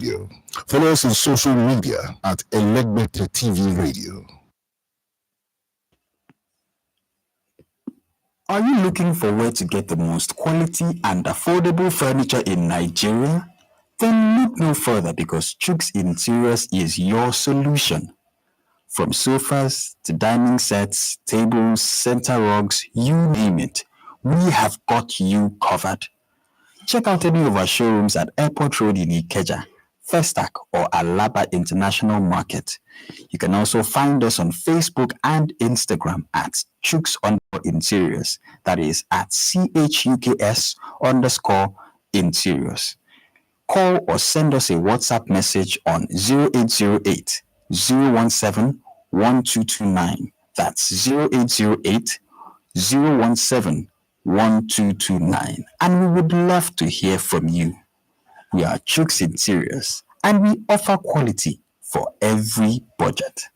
Radio. Follow us on social media at Elegbete TV Radio. Are you looking for where to get the most quality and affordable furniture in Nigeria? Then look no further, because Chooks Interiors is your solution. From sofas to dining sets, tables, center rugs, you name it, we have got you covered. Check out any of our showrooms at Airport Road in Ikeja, Festac, or Alaba International Market. You can also find us on Facebook and Instagram at Chooks_Interiors. That is at CHUKS_Interiors. Call or send us a WhatsApp message on 0808 017 1229. That's 0808 017 1229. And we would love to hear from you. We are Chooks Interiors, and we offer quality for every budget.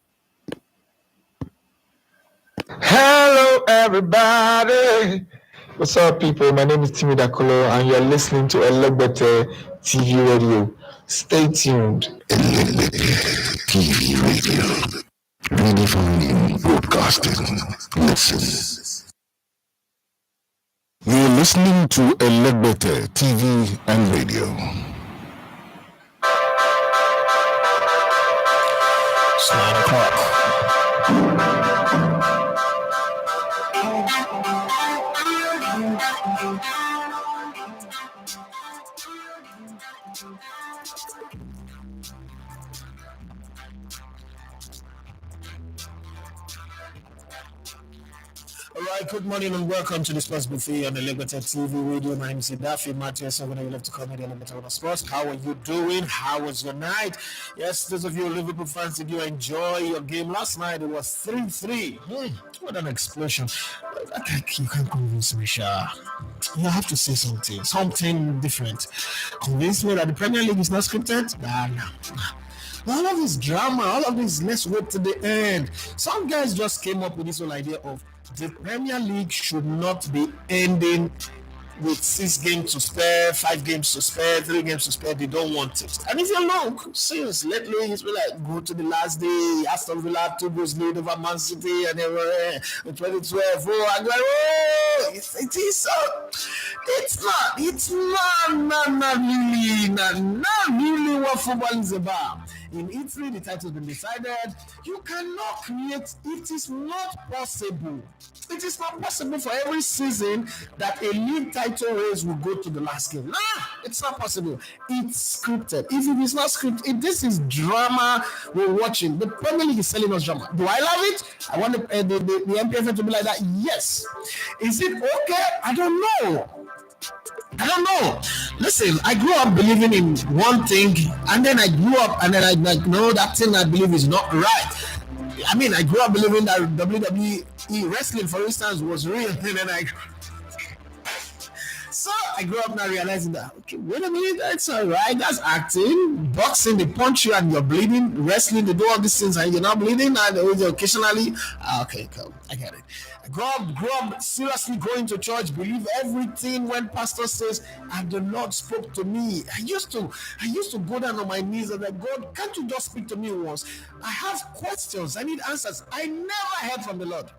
Hello, everybody. What's up, people? My name is Timi Dakolo, and you're listening to Elegbete TV Radio. Stay tuned. Elegbete TV Radio. Redefining broadcasting. Listen. You're listening to Elegbete TV and Radio. It's 9 o'clock. All right, good morning and welcome to the Spurs Buffet on the Elegbete TV Radio. My name is Daffy Matthias. I'm going to love to come here on Spurs. How are you doing? How was your night? Yes, those of you Liverpool fans, did you enjoy your game last night? It was 3-3. What an explosion. You can't convince me, Sha. You have to say something different. Convince me that the Premier League is not scripted? Nah. All of this drama, all of this, let's wait to the end. Some guys just came up with this whole idea of the Premier League should not be ending with 6 games to spare, 5 games to spare, 3 games to spare. They don't want it. And if you look, since lately it's been like go to the last day, Aston Villa have 2 goals lead over Man City, and they were in 2012. I'm like, it's not really what football is about. In Italy, the title's been decided. You cannot create. It is not possible. It is not possible for every season that a league title race will go to the last game. It's not possible. It's scripted. If it is not scripted, if this is drama we're watching. The Premier League is selling us drama. Do I love it? I want the MPFL to be like that. Yes. Is it okay? I don't know. Listen, I grew up believing in one thing, and then I grew up and then I know that thing I believe is not right. I mean, I grew up believing that WWE wrestling, for instance, was real, and then I grew up now realizing that, okay, wait a minute, that's all right, that's acting. Boxing, they punch you and you're bleeding. Wrestling, they do all these things and you're not bleeding, and occasionally, okay, cool, I get it. I grew up seriously going to church, believe everything when pastor says, and the Lord spoke to me. I used to go down on my knees and like, God, can't you just speak to me once? I have questions, I need answers. I never heard from the Lord.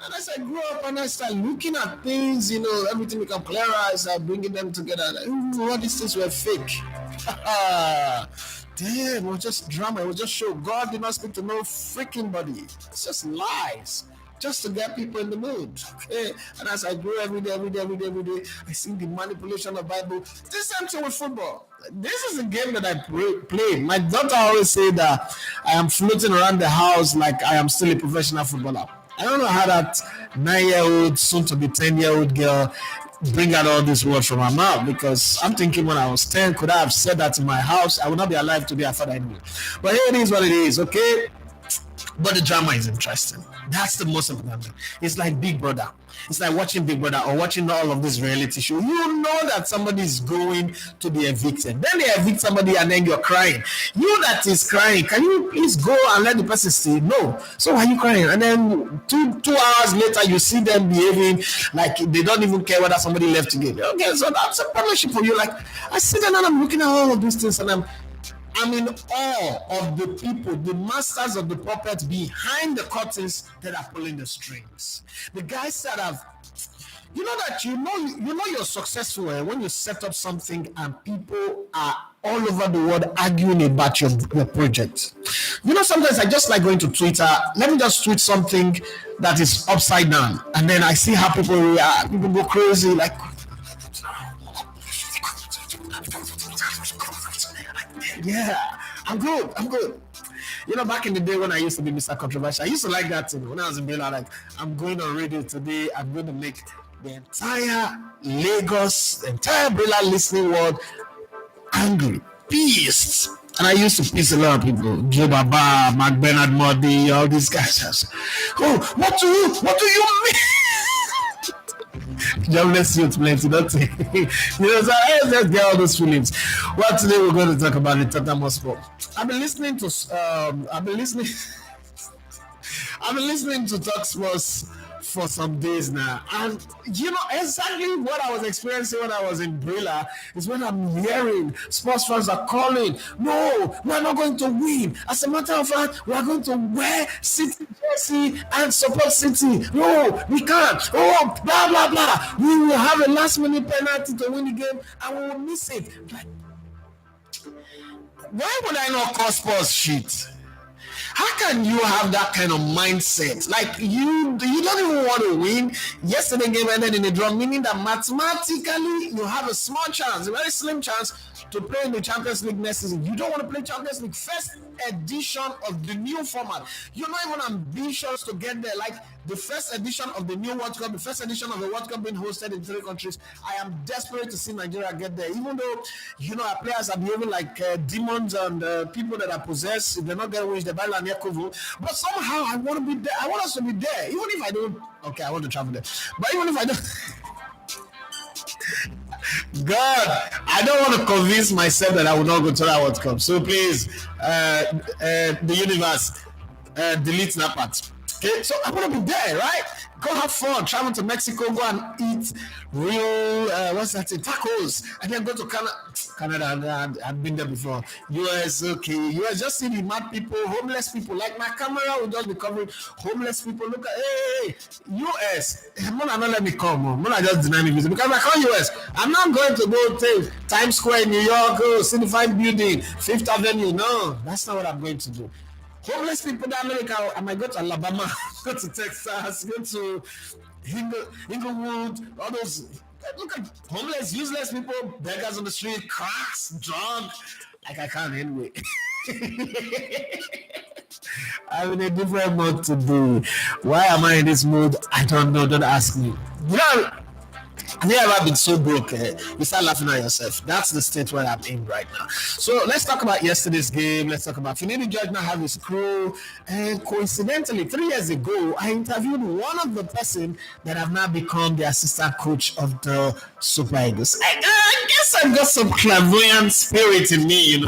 And as I grew up and I started looking at things, everything became clearer. I started bringing them together. Like, all these things were fake. Damn, it was just drama. It was just show. God did not speak to no freaking body. It's just lies. Just to get people in the mood. Okay? And as I grew every day, I see the manipulation of Bible. The same thing with football. This is a game that I play. My daughter always say that I am floating around the house like I am still a professional footballer. I don't know how that 9-year-old, soon to be 10-year-old girl bring out all these words from her mouth, because I'm thinking when I was 10, could I have said that in my house? I would not be alive today, I thought I knew. But here it is what it is, okay? but the drama is interesting. That's the most important thing. It's like Big Brother. It's like watching Big Brother or watching all of this reality show. You know that somebody is going to be evicted. Then they evict somebody and then you're crying. You that is crying, can you please go and let the person see? No. So why are you crying? And then two hours later, you see them behaving like they don't even care whether somebody left again. Okay, so that's a partnership for you. Like, I sit there and I'm looking at all of these things and I'm in awe of the people, the masters of the puppets behind the curtains that are pulling the strings. The guys that have, you know you're successful when you set up something and people are all over the world arguing about your project. You know, sometimes I just like going to Twitter. Let me just tweet something that is upside down, and then I see how people react. People go crazy, like. Yeah, I'm good. You know, back in the day when I used to be Mr. Controversial, I used to like that thing. When I was in Bela, like, I'm going on radio today, I'm going to make the entire Lagos, the entire Bela listening world angry, pissed. And I used to piss a lot of people. Joe Baba, Mark Bernard Modi, all these guys. Oh, what do you mean? Jobless youth plenty, don't you? So let's get all those feelings. Well, today we're going to talk about the Tottenham Hotspurs. I've been listening to Talk Sports for some days now, and you know exactly what I was experiencing when I was in Brilla is when I'm hearing sports fans are calling, no, we're not going to win. As a matter of fact, we are going to wear City jersey and support City. No, we can't. Oh, blah blah blah. We will have a last minute penalty to win the game and we will miss it. Like, why would I not call Spurs shit? How can you have that kind of mindset? Like you don't even want to win. Yesterday game ended in a draw, meaning that mathematically you have a small chance, a very slim chance to play in the Champions League next season. You don't want to play Champions League first edition of the new format. You're not even ambitious to get there. Like the first edition of the new World Cup, the first edition of the World Cup being hosted in 3 countries. I am desperate to see Nigeria get there. Even though, our players are behaving like demons and people that are possessed. If they're not getting wins, they buy Laniakovo. But somehow I want to be there. I want us to be there. Even if I don't, okay, I want to travel there. But even if I don't, God, I don't want to convince myself that I will not go to that World Cup. So please, the universe, delete that part. Okay, so I want to be there, right? Go have fun, travel to Mexico, go and eat real, tacos, and then go to Canada. I've been there before. US, okay. US, just see the mad people, homeless people. Like my camera will just be covering homeless people. Look at, hey, US. Mona, not let me come. Mona just deny me visa because I come US. I'm not going to go to Times Square in New York, Citified Building, Fifth Avenue. No, that's not what I'm going to do. Homeless people in America, I might go to Alabama, go to Texas, go to Inglewood, all those. Look at homeless, useless people, beggars on the street, cracks, drunk. Like I can't anyway. I'm in a different mood today. Why am I in this mood? I don't know. Don't ask me. Have you ever been so broke? You start laughing at yourself. That's the state where I'm in right now. So let's talk about yesterday's game. Let's talk about Finidi George now have his crew. And coincidentally, 3 years ago, I interviewed one of the person that have now become the assistant coach of the Super Eagles. I guess I've got some clairvoyant spirit in me,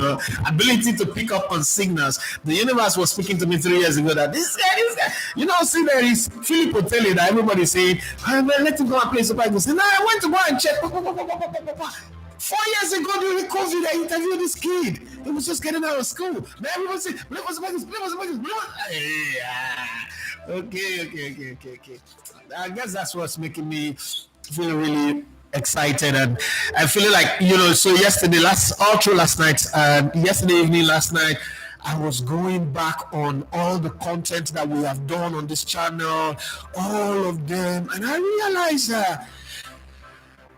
ability to pick up on signals. The universe was speaking to me 3 years ago that this guy, see there is Philip Otele that everybody's saying, let him go and play Super Eagles. I went to go and check. 4 years ago during COVID, I interviewed this kid. He was just getting out of school. Now everyone said, Okay. I guess that's what's making me feel really excited, and I feel like, so yesterday evening, last night, I was going back on all the content that we have done on this channel, all of them, and I realized that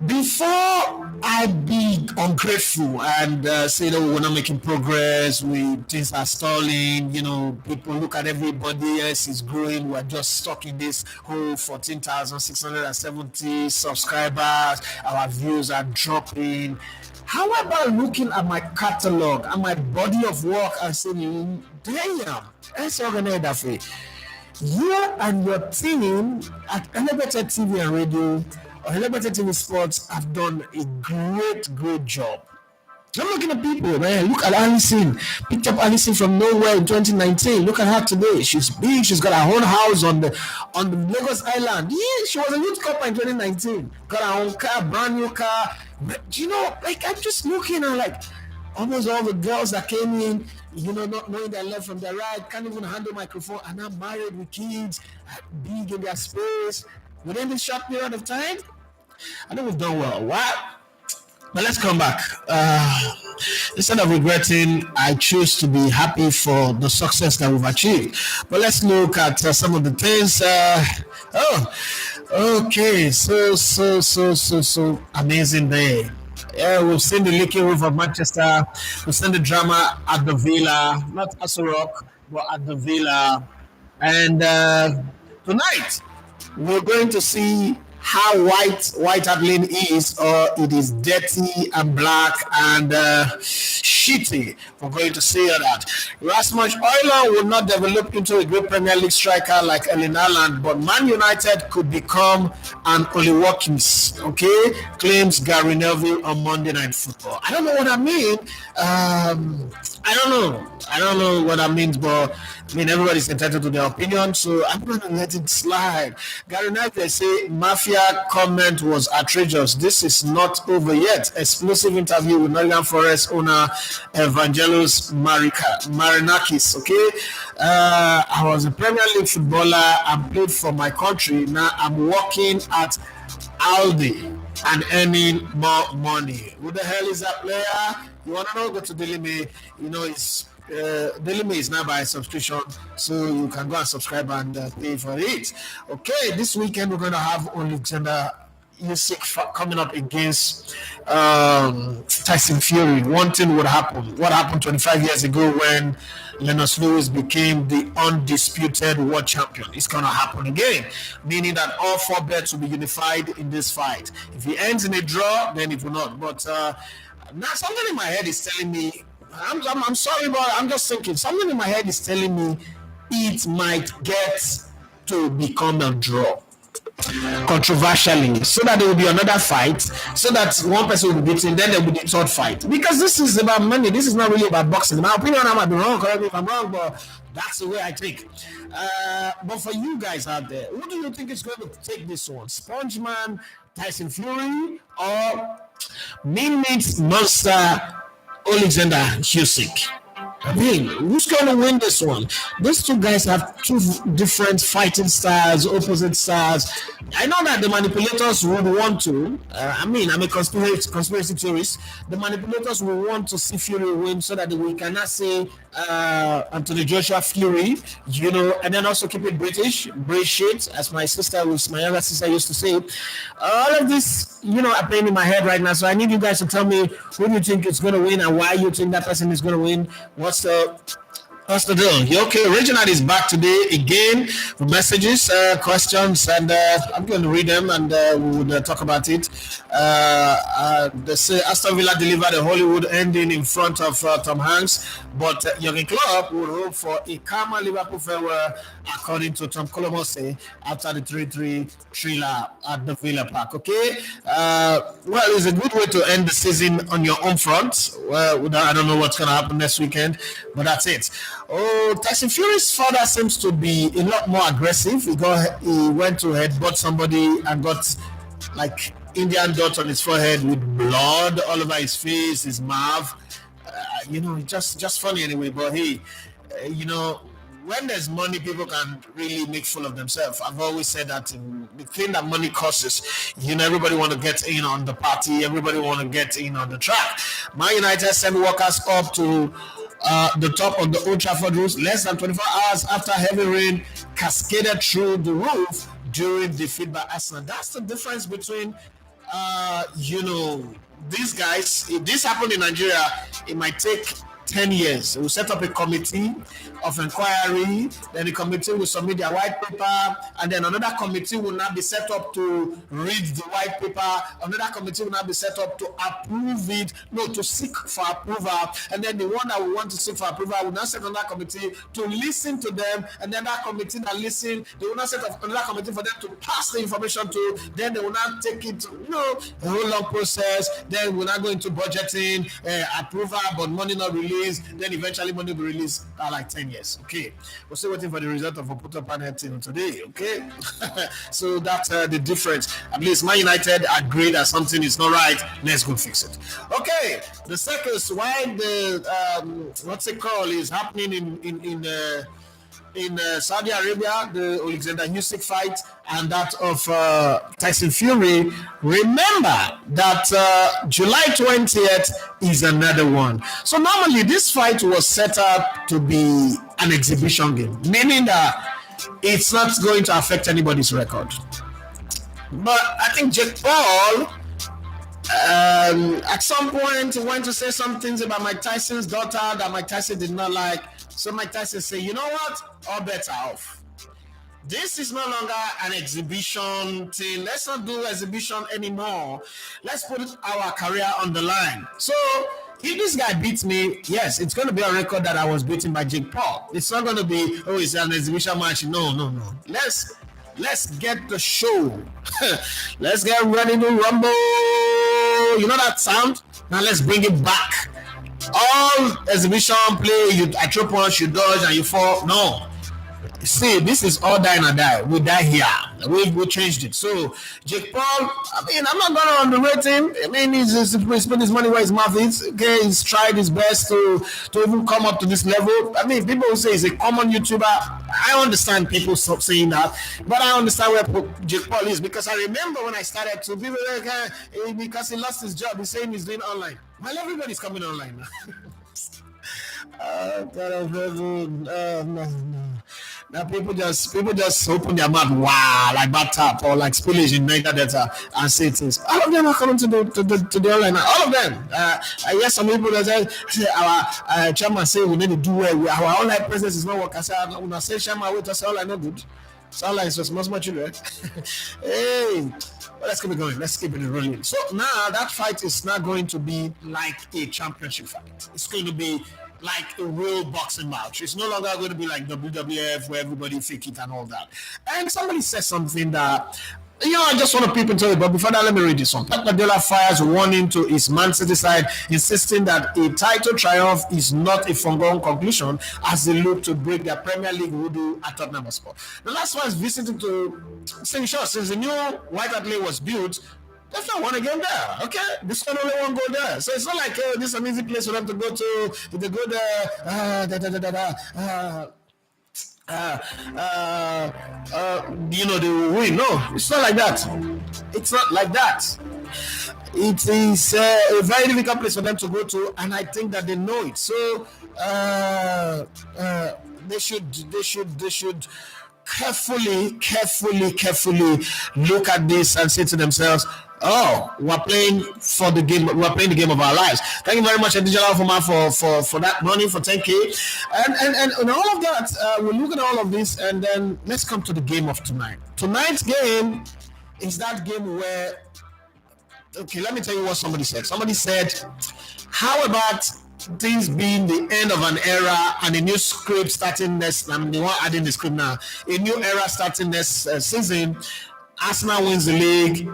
before I be ungrateful and say, "Oh, we're not making progress. Things are stalling." People look at everybody else is growing. We're just stuck in this whole 14,670 subscribers. Our views are dropping. How about looking at my catalog and my body of work and saying, "Damn, that's organized that way." You and your team at Elevated TV and Radio or Elevated TV Sports have done a great job. I'm looking at people, man. Look at Alison. Picked up Alison from nowhere in 2019. Look at her today. She's big. She's got her own house on the Lagos Island. Yeah, she was a youth copper in 2019. Got her own car, brand new car. But, I'm just looking at almost all the girls that came in, not knowing their left from their right, can't even handle microphone, and now married with kids, big in their space. Within this short period of time, I think we've done well. What? But let's come back. Instead of regretting, I choose to be happy for the success that we've achieved. But let's look at some of the things. Okay. So amazing day. Yeah, we've seen the leaking roof of Manchester. We've seen the drama at the Villa, not Castle Rock, but at the Villa. And tonight, we're going to see how White Hart Lane is, or it is dirty and black and shitty. We're going to see that. Rasmus Højlund will not develop into a great Premier League striker like Erling Haaland, but Man United could become an Oli Watkins, okay? Claims Gary Neville on Monday Night Football. I don't know what that means. I don't know what that means, but everybody's entitled to their opinion, so I'm going to let it slide. Gary Neville say Mafia comment was outrageous. This is not over yet. Explosive interview with Nottingham Forest owner Evangelos Marinakis. Okay, I was a Premier League footballer and played for my country. Now I'm working at Aldi and earning more money. Who the hell is that player? You want to know? Go to Daily Mail. It's Daily Mail is now by subscription, so you can go and subscribe and pay for it. Okay, this weekend we're going to have Alexander Usyk coming up against Tyson Fury. One thing would happen. What happened 25 years ago when Lennox Lewis became the undisputed world champion? It's going to happen again, meaning that all four bets will be unified in this fight. If it ends in a draw, then it will not. But now something in my head is telling me, I'm sorry, but I'm just thinking, something in my head is telling me it might get to become a draw. Controversially, so that there will be another fight, so that one person will be beaten, then there will be the third fight. Because this is about money, this is not really about boxing. In my opinion, I might be wrong, correct me if I'm wrong, but that's the way I think. But for you guys out there, who do you think is going to take this one? Spongeman, Tyson Fury, or Minute Monster Alexander Usyk? Who's going to win this one? These two guys have two different fighting styles, opposite styles. I know that the manipulators would want to. I'm a conspiracy theorist. The manipulators will want to see Fury win so that we cannot say Anthony Joshua Fury, and then also keep it British shit, as my younger sister used to say. All of this, are playing in my head right now. So I need you guys to tell me who you think is going to win and why you think that person is going to win. What's the deal? Okay, Reginald is back today again with messages, questions, and I'm going to read them and we will talk about it. They say Aston Villa delivered a Hollywood ending in front of Tom Hanks, but Jurgen Klopp would hope for a calmer Liverpool farewell, according to Tom Colomose, after the 3-3 thriller at the Villa Park. Okay, well, it's a good way to end the season on your own front. Well, I don't know what's going to happen next weekend, but that's it. Oh, Tyson Fury's father seems to be a lot more aggressive. He went to headbutt somebody and got Indian dot on his forehead with blood all over his face, his mouth. Just funny anyway. But hey, when there's money, people can really make fool of themselves. I've always said that the thing that money causes, everybody want to get in on the party. Everybody want to get in on the track. Man United send workers up to the top of the Old Trafford roof less than 24 hours after heavy rain cascaded through the roof during defeat by Arsenal. That's the difference between these guys, if this happened in Nigeria, it might take 10 years. We'll set up a committee of inquiry, then the committee will submit their white paper, and then another committee will now be set up to read the white paper, another committee will now be set up to approve it, to seek for approval, and then the one that we want to seek for approval will now set another committee to listen to them, and then that committee that listen, they will now set up another committee for them to pass the information to, then they will now take it to, a whole long process, then we'll now go into budgeting, approval, but money not released, then eventually money will be released like 10 years. Okay, we're still waiting for the result of a put up panel team today. Okay, so that's the difference. At least Man United agree that something is not right. Let's go fix it. Okay, the circus, why the what's it called, is happening in Saudi Arabia, the Alexander Usyk fight and that of Tyson Fury. Remember that July 20th is another one. So normally this fight was set up to be an exhibition game, meaning that it's not going to affect anybody's record. But I think Jake Paul at some point went to say some things about Mike Tyson's daughter that Mike Tyson did not like. So Mike Tyson said, you know what? All bets are off. This is no longer an exhibition thing. Let's not do exhibition anymore. Let's put our career on the line. So if this guy beats me, yes, it's going to be a record that I was beaten by Jake Paul. It's not going to be, it's an exhibition match. No. Let's get the show. Let's get ready to rumble. You know that sound? Now let's bring it back. All exhibition play, I throw punch, you dodge, and you fall. No. See, this is all die and die. We die here. We changed it. So, Jake Paul, I'm not going to underrate him. He's spent his money where his mouth is. Okay, he's tried his best to even come up to this level. People will say he's a common YouTuber. I understand people stop saying that, but I understand where Jake Paul is, because I remember when I started to people like, because he lost his job, he's saying he's doing online. Well, everybody's coming online now. No. Now people just open their mouth, wow, like Batap or like Spillage in Niger Delta and say things. All of them are coming to the online. All of them. I hear some people that say our chairman say we need to do well. Our online presence is not working. I say, when I say chairman, wait, I say online not good. So online is just much children. Hey, well, let's keep it going. Let's keep it rolling. So now that fight is not going to be like a championship fight. It's going to be like a real boxing match. It's no longer going to be like WWF where everybody fake it and all that. And somebody said something that, I just want to peep into it, but before that, let me read this one. Pep Guardiola fires warning to his Man City side, insisting that a title triumph is not a foregone conclusion as they look to break their Premier League voodoo at Tottenham Hotspurs. The last one is visiting to St. George. Since the new White Hart Lane was built, there's not one again there, okay? This one only one go there. So it's not like this is an easy place for them to go to. If they go there, they will win. No, it's not like that. It's not like that. It is a very difficult place for them to go to, and I think that they know it. So they should carefully look at this and say to themselves, we're playing the game of our lives. Thank you very much, Adijala for that money, for 10K. And all of that, we're looking at all of this, and then let's come to the game of tonight. Tonight's game is that game where, okay, let me tell you what somebody said. Somebody said, how about things being the end of an era and a new script starting next, the one adding the script now, a new era starting next season. Arsenal wins the league,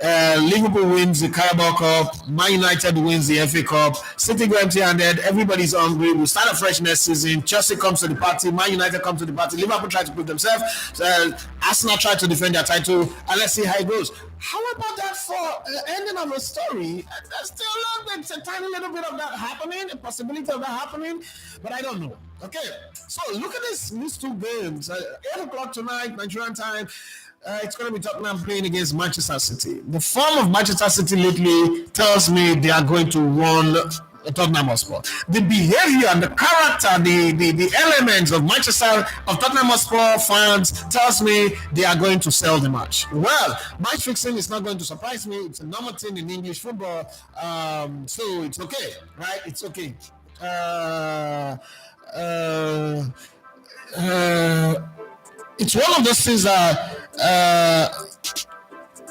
Liverpool wins the Carabao Cup, Man United wins the FA Cup, City go empty-handed, everybody's hungry, we start afresh next season, Chelsea comes to the party, Man United comes to the party, Liverpool try to prove themselves, Arsenal try to defend their title, and let's see how it goes. How about that for ending of a story? There's still a tiny little bit of that happening, a possibility of that happening, but I don't know. Okay, so look at these two games. 8 o'clock tonight, Nigerian time. It's going to be Tottenham playing against Manchester City. The form of Manchester City lately tells me they are going to run Tottenham Hotspur. The behavior and the character, the elements of Tottenham Hotspur fans tells me they are going to sell the match. Well, match fixing is not going to surprise me. It's a normal thing in English football, so it's okay, right? It's okay. It's one of those things that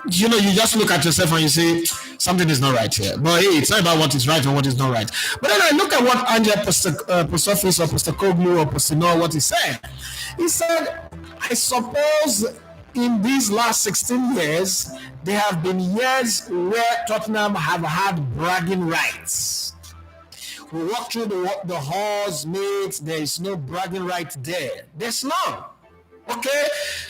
you just look at yourself and you say something is not right here. But hey, it's not about what is right or what is not right. But then I look at what Angel Postoffice or Postacoglu or Postino, what he said. He said, I suppose in these last 16 years, there have been years where Tottenham have had bragging rights. We walk through the halls, mates, there is no bragging right there. There's none. Okay?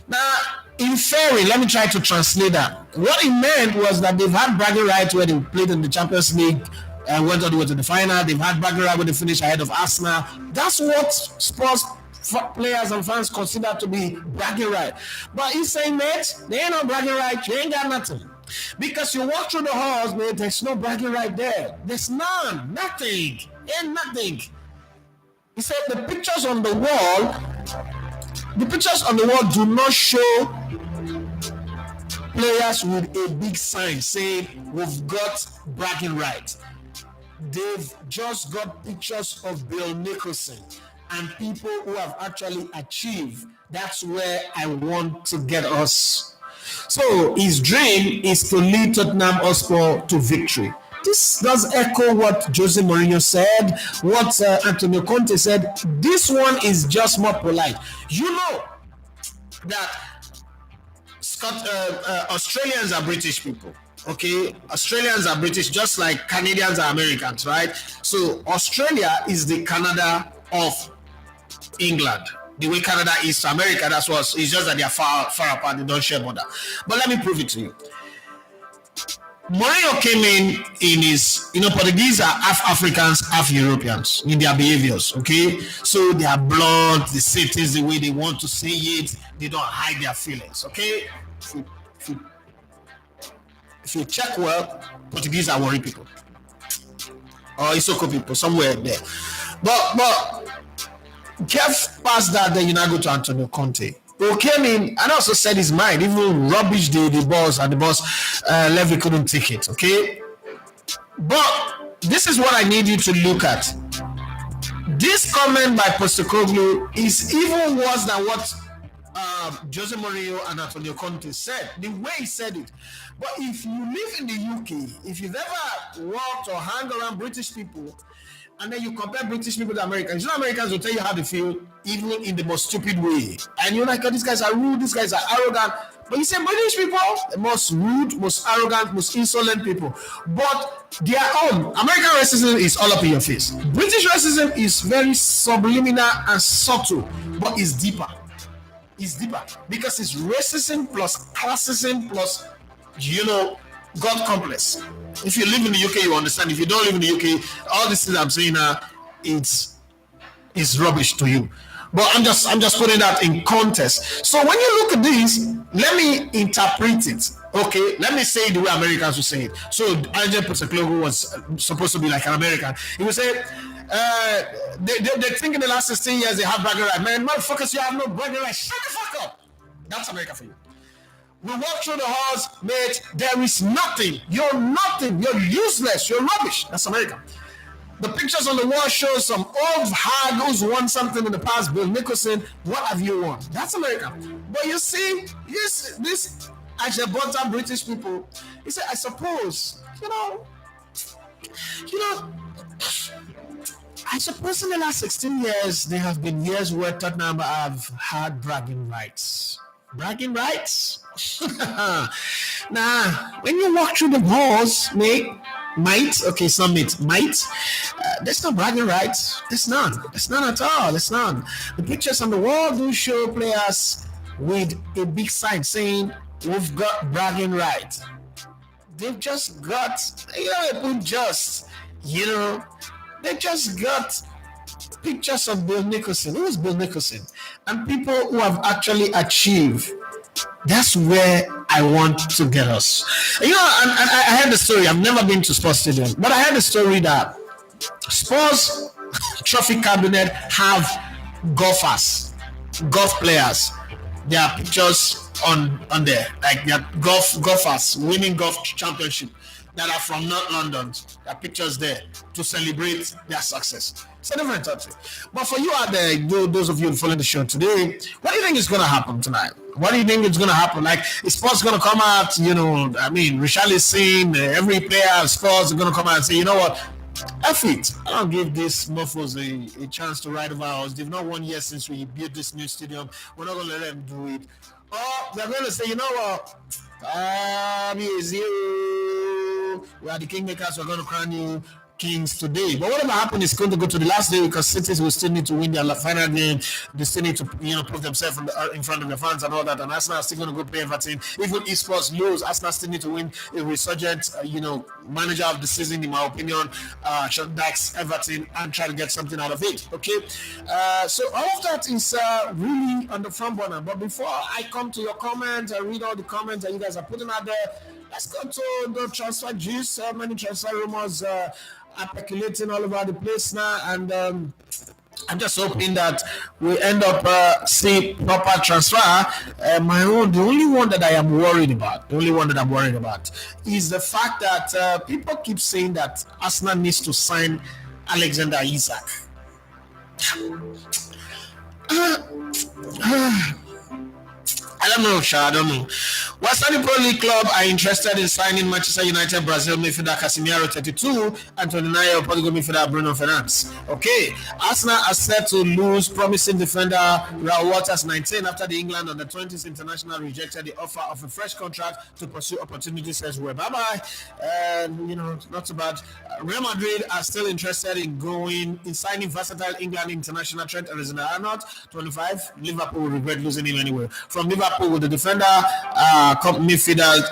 Now, in theory, let me try to translate that. What it meant was that they've had bragging rights where they played in the Champions League and went all the way to the final. They've had bragging rights when they finished ahead of Arsenal. That's what Spurs players and fans consider to be bragging right. But he's saying, mate, there ain't no bragging right. You ain't got nothing. Because you walk through the halls, mate, there's no bragging right there. There's none. Nothing. Ain't nothing. He said the pictures on the wall do not show players with a big sign saying we've got bragging rights. They've just got pictures of Bill Nicholson and people who have actually achieved. That's where I want to get us. So his dream is to lead Tottenham Hotspur to victory. This does echo what Jose Mourinho said, what Antonio Conte said. This one is just more polite. You know that Australians are British people. Okay, Australians are British just like Canadians are Americans, right? So Australia is the Canada of England. The way Canada is to America, that's what it's just that they are far apart, they don't share border. But let me prove it to you. Mourinho came in his, Portuguese are half Africans, half Europeans in their behaviors, okay? So they are blunt, they say things the way they want to say it, they don't hide their feelings, okay? If you check well, Portuguese are worry people. Or Isoko people, somewhere there. But get past that, then you now go to Antonio Conte. Who came in and also said his mind, even rubbish the boss, and the boss Levy couldn't take it, okay? But this is what I need you to look at. This comment by Postecoglou is even worse than what Jose Mourinho and Antonio Conte said, the way he said it. But if you live in the UK, if you've ever walked or hung around British people, and then you compare British people to Americans, Americans will tell you how they feel, even in the most stupid way. And you're like, oh, these guys are rude, these guys are arrogant. But you say British people, the most rude, most arrogant, most insolent people. But their own, American racism is all up in your face. British racism is very subliminal and subtle, but it's deeper. It's deeper because it's racism plus classism plus, God complex. If you live in the UK, you understand. If you don't live in the UK, all these things I'm saying now, it's rubbish to you. But I'm just putting that in context. So when you look at this, let me interpret it. Okay, let me say it the way Americans will say it. So Angel Postecoglou was supposed to be like an American. He would say, they think in the last 16 years they have bragging rights. Man, motherfuckers, you have no bragging rights. Shut the fuck up. That's America for you. We walk through the halls, mate, there is nothing. You're nothing. You're useless. You're rubbish. That's America. The pictures on the wall show some old hag who's won something in the past. Bill Nicholson, what have you won? That's America. But you see, this Ajabota British people, he said, I suppose, I suppose in the last 16 years, there have been years where Tottenham have had bragging rights. Bragging rights? Nah, when you walk through the halls, might, there's no bragging rights. There's none at all. There's none. The pictures on the wall do show players with a big sign saying, we've got bragging rights. They've just got, they just got pictures of Bill Nicholson. Who is Bill Nicholson? And people who have actually achieved. That's where I want to get us. And I heard the story. I've never been to Sports Stadium, but I heard the story that Spurs trophy cabinet have golf players. There are pictures on there, like they're golfers winning golf championship that are from North London. There are pictures there to celebrate their success. It's a different topic. But for you out there, those of you following the show today, what do you think is going to happen tonight? What do you think is going to happen? Like, is Spurs going to come out, I mean, Richarlison, every player of Spurs are going to come out and say, you know what, F it. I don't give these mofos a chance to ride over us. They've not won yet since we built this new stadium. We're not going to let them do it. Or they're going to say, you know what, we are the kingmakers, we're going to crown you kings today. But whatever happens is going to go to the last day because cities will still need to win their final game. They still need to, prove themselves in front of the fans and all that. And Arsenal is still going to go play Everton. Even if Spurs lose, Arsenal still need to win a resurgent, manager of the season, in my opinion, Sean Dyche's Everton, and try to get something out of it. Okay, so all of that is really on the front burner. But before I come to your comments, I read all the comments that you guys are putting out there. Let's go to the transfer juice. Many transfer rumors are percolating all over the place now, and I'm just hoping that we end up seeing proper transfer. The only one that I'm worried about is the fact that people keep saying that Arsenal needs to sign Alexander Isak. I don't know. Western Pro League club are interested in signing Manchester United Brazil midfielder Casemiro 32 and 29-year Portugal midfielder Bruno Fernandes. Okay, Arsenal are set to lose promising defender Raul Waters 19 after the England under 20s international rejected the offer of a fresh contract to pursue opportunities elsewhere. Bye-bye. Not too bad. Real Madrid are still interested in signing versatile England international Trent Alexander-Arnold 25. Liverpool will regret losing him anyway. From Liverpool, with the defender midfielder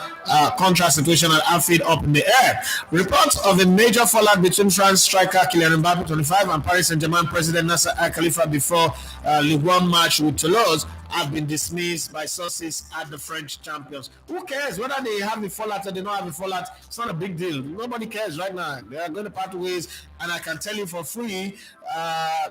contract situation at Anfield up in the air. Reports of a major fallout between France striker Kylian Mbappe 25 and Paris Saint-Germain president Nasser Al-Khalifa before Ligue 1 match with Toulouse have been dismissed by sources at the French champions. Who cares whether they have a fallout or they don't have a fallout? It's not a big deal. Nobody cares right now. They are going to part ways, and I can tell you for free,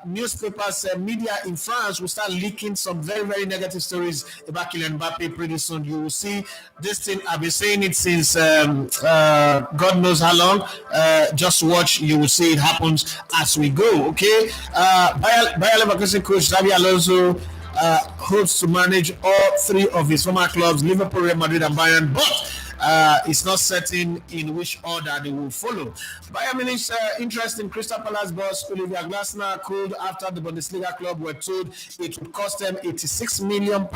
newspapers, media in France will start leaking some very, very negative stories about Kylian Mbappe pretty soon. You will see this thing. I've been saying it since God knows how long. Just watch. You will see it happens as we go. Okay. Bayer Leverkusen coach Xabi Alonso hopes to manage all three of his former clubs, Liverpool, Real Madrid, and Bayern, but it's not certain in which order they will follow. Bayern Munich's interest in Crystal Palace boss Olivier Glasner cooled after the Bundesliga club were told it would cost them £86 million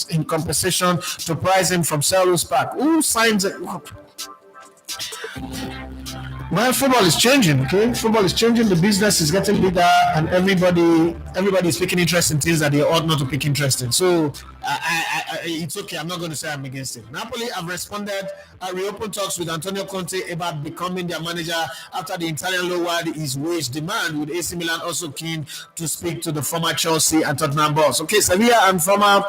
in compensation to prize him from Selhurst Park. Who signs it? Well, football is changing, okay? Football is changing, the business is getting bigger, and everybody is taking interest in things that they ought not to take interest in. So, it's okay, I'm not going to say I'm against it. Napoli have responded, reopened talks with Antonio Conte about becoming their manager after the Italian lowered his wage demand, with AC Milan also keen to speak to the former Chelsea and Tottenham boss. Okay, Sevilla and former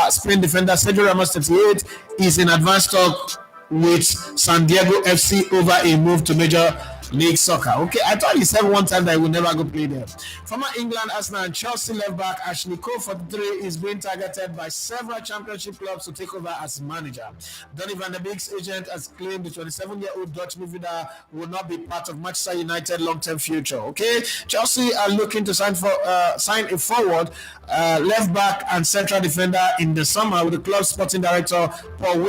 Spain defender Sergio Ramos 38 is in advanced talk with San Diego FC over a move to Major League Soccer. Okay, I thought he said one time that he would never go play there. Former England, Arsenal, and Chelsea left back Ashley Cole 43 is being targeted by several championship clubs to take over as manager. Donny van der Beek's agent has claimed the 27-year-old Dutch midfielder will not be part of Manchester United long-term future. Okay, Chelsea are looking to sign a forward, left back, and central defender in the summer, with the club's sporting director Paul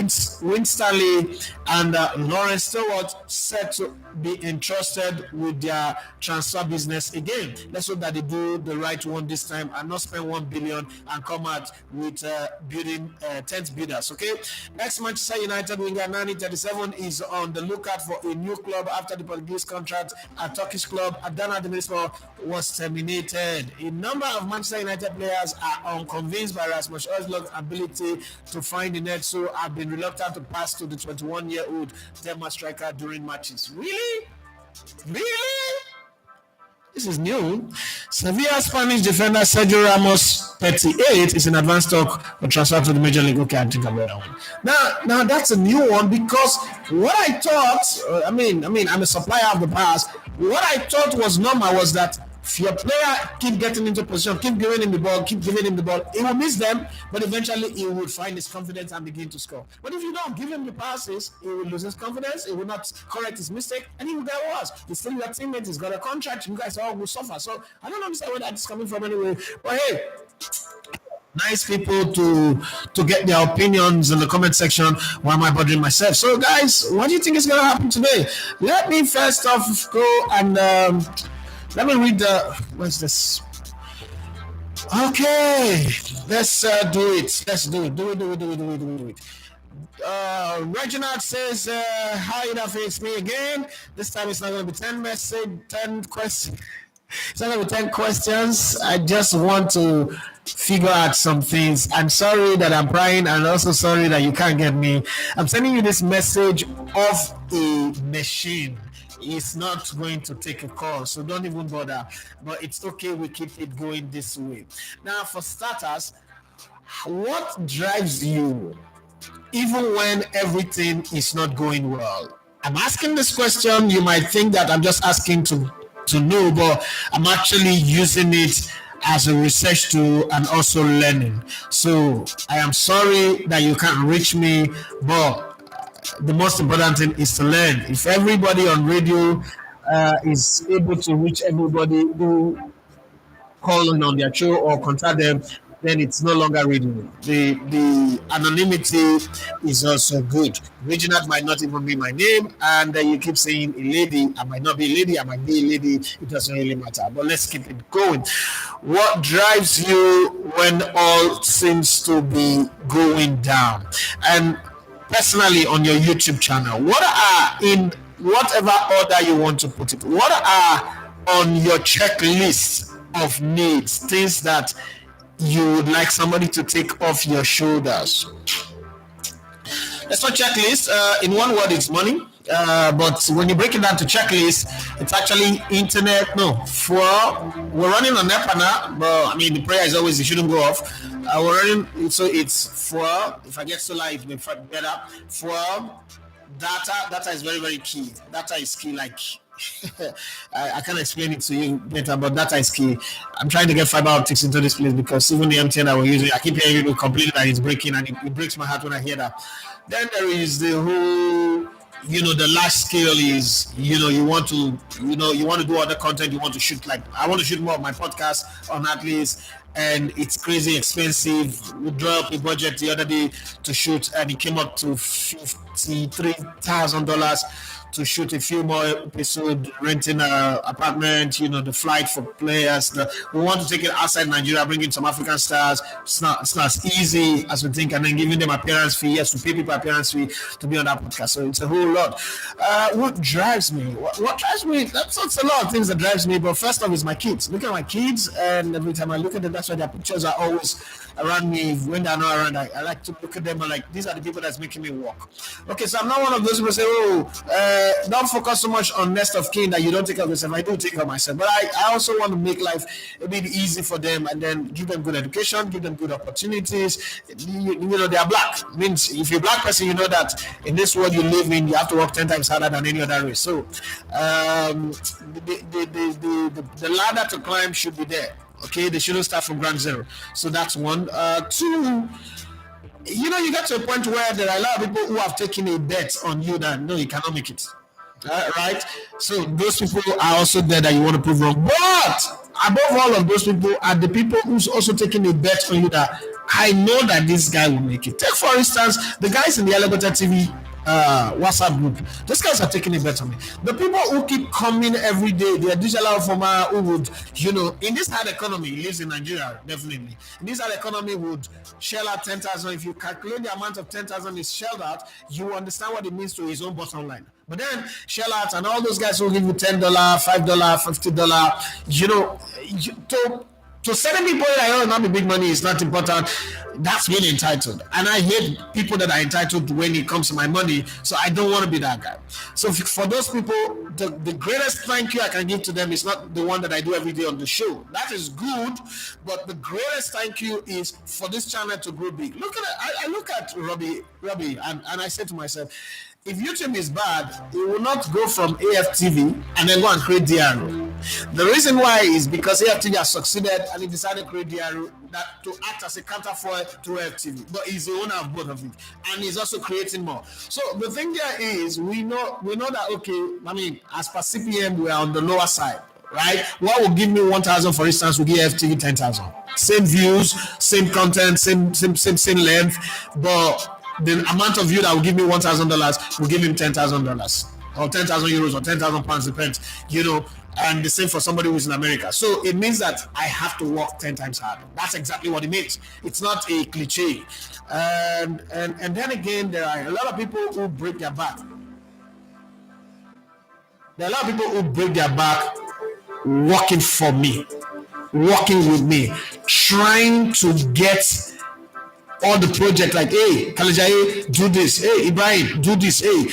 Winstanley and Lawrence Stewart set to be entrusted with their transfer business again. Let's hope that they do the right one this time and not spend $1 billion and come out with building 10th bidders. Okay. Next, Manchester United winger Nani 37 is on the lookout for a new club after the Portuguese contract at Turkish club Adana Demirspor was terminated. A number of Manchester United players are unconvinced by Rasmus Højlund's ability to find the net, so have been reluctant to pass to the 21-year-old Denmark striker during matches. Really? This is new. Sevilla Spanish defender Sergio Ramos 38 is in advanced talk for transfer to the Major League. Okay, I think about that one. Now that's a new one, because what I thought, I'm a supplier of the past. What I thought was normal was that if your player keep getting into position, keep giving him the ball, keep giving him the ball, he will miss them, but eventually he will find his confidence and begin to score. But if you don't give him the passes, he will lose his confidence, he will not correct his mistake, and he will get worse. He's still your teammate, he's got a contract, you guys all will suffer. So I don't understand where that's coming from anyway. But hey, nice people to get their opinions in the comment section. Why am I bothering myself? So guys, what do you think is going to happen today? Let me first off go and let me read the what's this. Okay, let's do it. Let's do it. Reginald says, hi, it's me again. This time it's not going to be 10 questions. It's not going to be 10 questions. I just want to figure out some things. I'm sorry that I'm crying, and also sorry that you can't get me. I'm sending you this message off a machine. It's not going to take a call, so don't even bother. But it's okay, we keep it going this way. Now, for starters, what drives you even when everything is not going well? I'm asking this question. You might think that I'm just asking to know, but I'm actually using it as a research tool and also learning. So I am sorry that you can't reach me, but the most important thing is to learn. If everybody on radio is able to reach everybody who call in on their show or contact them, then it's no longer radio. The anonymity is also good. Reginald might not even be my name, and you keep saying a lady. I might not be a lady, I might be a lady. It doesn't really matter. But let's keep it going. What drives you when all seems to be going down? And personally, on your YouTube channel, what are, in whatever order you want to put it, what are on your checklist of needs, things that you would like somebody to take off your shoulders? Let's not checklist. In one word, it's money. But when you break it down to checklist, it's actually internet. No, we're running on NEPA now, but I mean the prayer is always it shouldn't go off. We're running, so it's for, if I get solar, it may be better. For data is very, very key. Data is key. Like I can't explain it to you better, but data is key. I'm trying to get fiber optics into this place because even the MTN that we're using, I keep hearing people complaining that it's breaking, and it breaks my heart when I hear that. Then there is the whole, the large scale is, you want to do other content, you want to shoot, like I want to shoot more of my podcast on at least, and it's crazy expensive. We drew up a budget the other day to shoot, and it came up to $53,000 to shoot a few more episodes, renting an apartment, the flight for players. We want to take it outside Nigeria, bring in some African stars. It's not as easy as we think, and then giving them appearance fee. Yes, to pay people appearance fee to be on that podcast. So it's a whole lot. What drives me? What drives me? That's a lot of things that drives me. But first off is my kids. Look at my kids, and every time I look at them, that's why their pictures are always around me. When they're not around, I like to look at them and like, these are the people that's making me walk. Okay, so I'm not one of those people who say, don't focus so much on nest of kin that you don't take care of yourself. I do take care of myself, but I also want to make life a bit easy for them, and then give them good education, give them good opportunities. They are black. Means if you're a black person, you know that in this world you live in, you have to work 10 times harder than any other race. So the ladder to climb should be there. Okay, they shouldn't start from ground zero. So that's one. Two, you get to a point where there are a lot of people who have taken a bet on you that no, you cannot make it. Right? So those people are also there that you want to prove wrong. But above all of those people are the people who's also taking a bet on you that I know that this guy will make it. Take for instance the guys in the Elevator TV WhatsApp group. Those guys are taking a bet on me. The people who keep coming every day, they are digital farmer who would, in this hard economy, he lives in Nigeria, definitely. In this hard economy, would shell out 10,000. If you calculate the amount of 10,000 is shelled out, you understand what it means to his own bottom line. But then shell out, and all those guys will give you $10, $5, $50. To certain people that not be big money is not important, that's being entitled. And I hate people that are entitled when it comes to my money, so I don't want to be that guy. So for those people, the greatest thank you I can give to them is not the one that I do every day on the show. That is good, but the greatest thank you is for this channel to grow big. Look at it. I look at Robbie, and I say to myself, if YouTube is bad, it will not go from AFTV and then go and create DRO. The reason why is because AFTV has succeeded and he decided to create DRO that to act as a counterfoil to AFTV. But he's the owner of both of it, and he's also creating more. So the thing there is, we know that, okay, I mean, as per CPM, we are on the lower side, right? What will give me 1,000, for instance, will give FTV 10,000. Same views, same content, same length, but the amount of view that will give me $1,000 will give him $10,000 or 10,000 euros or 10,000 pounds, depends, and the same for somebody who's in America. So it means that I have to work 10 times harder. That's exactly what it means. It's not a cliche. And then again, there are a lot of people who break their back. There are a lot of people who break their back working for me, working with me, trying to get all the project, like, hey, Kalajaye, do this. Hey, Ibrahim, do this. Hey,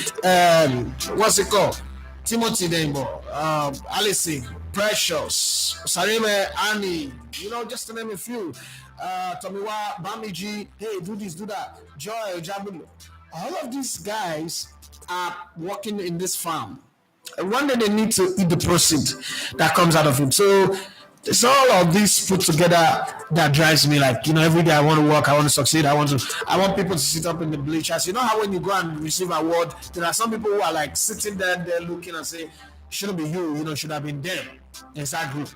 what's it called? Timothy Dembo, Alison, Precious, Sarime, Annie, just to name a few. Tomiwa, Bamiji, hey, do this, do that. Joy, Jabulo. All of these guys are working in this farm. And one day they need to eat the proceed that comes out of it. So it's all of this put together that drives me. Like, every day I want to work, I want to succeed, I want people to sit up in the bleachers. You know how when you go and receive an award, there are some people who are like sitting there looking and say, shouldn't be you, should have been them. It's that group.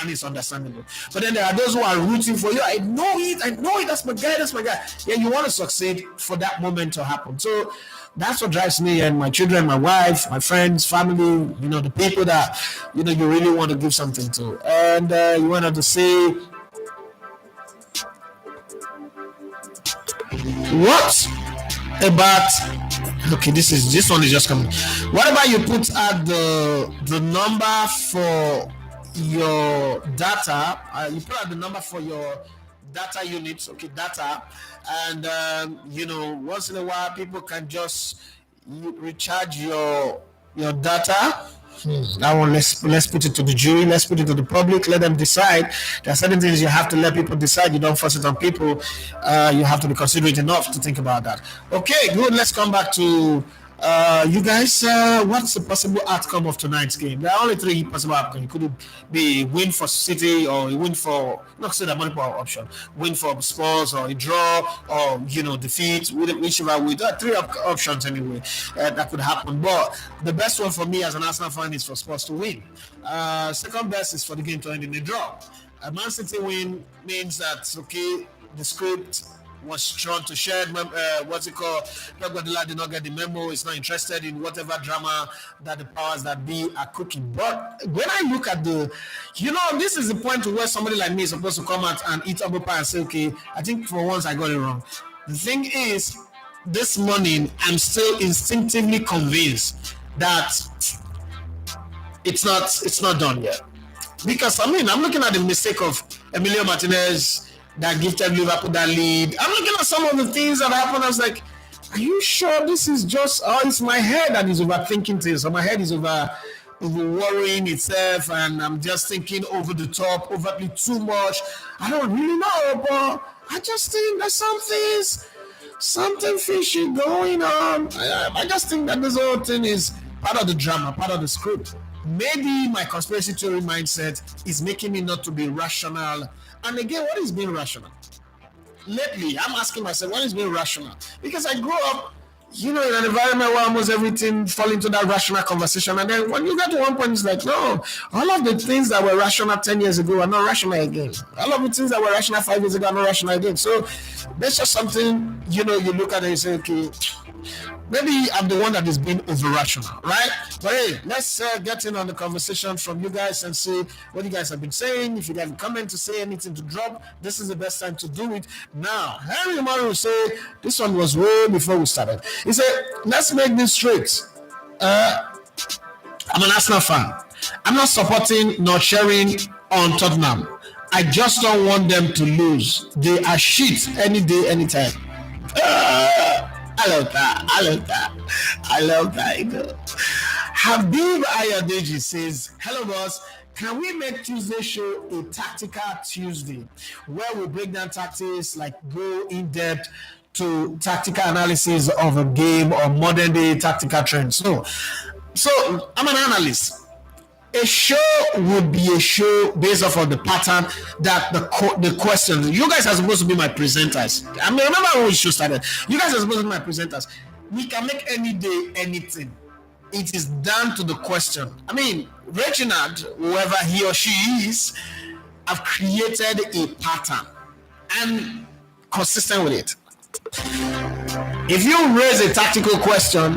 And it's understandable. But then there are those who are rooting for you. I know it, that's my guy. Yeah, you want to succeed for that moment to happen. So that's what drives me and my children, my wife, my friends, family, the people that, you really want to give something to. And you wanted to say, what about, okay, this one is just coming. What about you put out the number for your data, you put out the number for your data units, okay, data, and once in a while people can just recharge your data. That one, let's put it to the jury, let's put it to the public, let them decide. There are certain things you have to let people decide. You don't force it on people. You have to be considerate enough to think about that. Okay, good. Let's come back to you guys. What's the possible outcome of tonight's game? There are only three possible outcomes. It could be a win for City, or a win for, not say the multiple option, win for Spurs, or a draw, or defeat, whichever way. There are three options anyway that could happen. But the best one for me as an Arsenal fan is for Spurs to win. Second best is for the game to end in a draw. A Man City win means that, okay, the script was drawn to shared, Pep Guardiola did not get the memo. He's not interested in whatever drama that the powers that be are cooking. But when I look at this is the point where somebody like me is supposed to come out and eat apple pie and say, okay, I think for once I got it wrong. The thing is, this morning, I'm still instinctively convinced that it's not done yet. Because, I'm looking at the mistake of Emilio Martinez that gifted Liverpool that lead. I'm looking at some of the things that happened. I was like, are you sure this is just, it's my head that is overthinking things, or my head is over worrying itself, and I'm just thinking over the top, overtly too much. I don't really know, but I just think there's something fishy going on. I just think that this whole thing is part of the drama, part of the script. Maybe my conspiracy theory mindset is making me not to be rational. And again, what is being rational? Lately, I'm asking myself, what is being rational? Because I grew up, in an environment where almost everything fall into that rational conversation. And then when you get to one point, it's like, no, all of the things that were rational 10 years ago are not rational again. All of the things that were rational 5 years ago are not rational again. So that's just something, you look at it and you say, okay, maybe I'm the one that is being over-rational, right? But hey, let's get in on the conversation from you guys and see what you guys have been saying. If you have a comment to say, anything to drop, this is the best time to do it. Now, Henry Maru will say, this one was way before we started. He said, let's make this straight. I'm an Arsenal fan. I'm not supporting nor cheering on Tottenham. I just don't want them to lose. They are shit any day, anytime. I love that. Habib Ayadeji says, hello boss, can we make Tuesday show a tactical Tuesday where we break down tactics, like go in depth, to tactical analysis of a game or modern day tactical trends. So I'm an analyst. A show would be a show based off of the pattern that the questions. You guys are supposed to be my presenters. I mean, remember when the show started? You guys are supposed to be my presenters. We can make any day anything. It is down to the question. I mean, Reginald, whoever he or she is, have created a pattern and consistent with it. If you raise a tactical question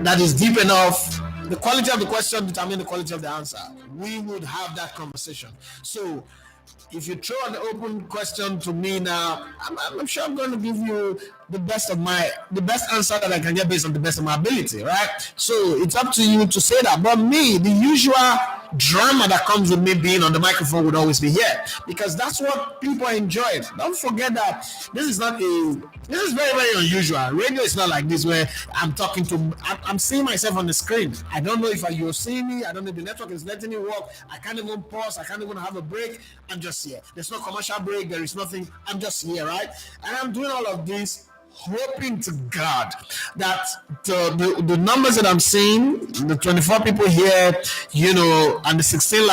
that is deep enough, the quality of the question determines the quality of the answer. We would have that conversation. So if you throw an open question to me now, I'm sure I'm going to give you the best answer that I can get based on the best of my ability, right? So it's up to you to say that. But me, the usual drama that comes with me being on the microphone would always be here, because that's what people enjoy. Don't forget that this is very, very unusual. Radio is not like this where I'm seeing myself on the screen. I don't know if you're seeing me. I don't know if the network is letting me work. I can't even pause. I can't even have a break. I'm just here. There's no commercial break. There is nothing. I'm just here, right? And I'm doing all of this hoping to God that the numbers that I'm seeing, the 24 people here, and the 16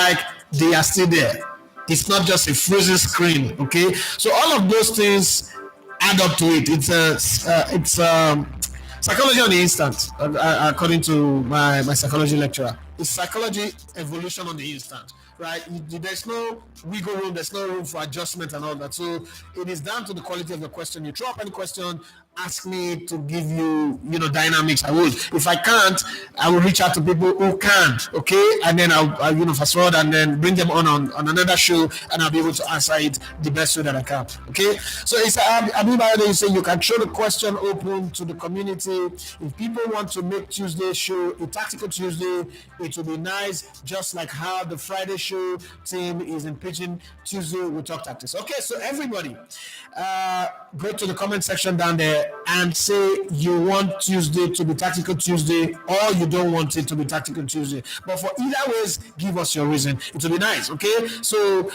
they are still there. It's not just a frozen screen, okay? So all of those things add up to it. It's psychology on the instant, according to my psychology lecturer. It's psychology evolution on the instant, right? There's no wiggle room, there's no room for adjustment and all that. So it is down to the quality of the question. You throw up any question, ask me to give you, dynamics. I will. If I can't, I will reach out to people who can, okay? And then I'll fast forward and then bring them on another show, and I'll be able to answer it the best way that I can, okay? So it's you say you can throw the question open to the community. If people want to make Tuesday show a tactical Tuesday, it will be nice, just like how the Friday show team is impeaching Tuesday we talk tactics. Okay, so everybody, go to the comment section down there and say you want Tuesday to be tactical Tuesday, or you don't want it to be tactical Tuesday. But for either ways, give us your reason. It will be nice, okay? So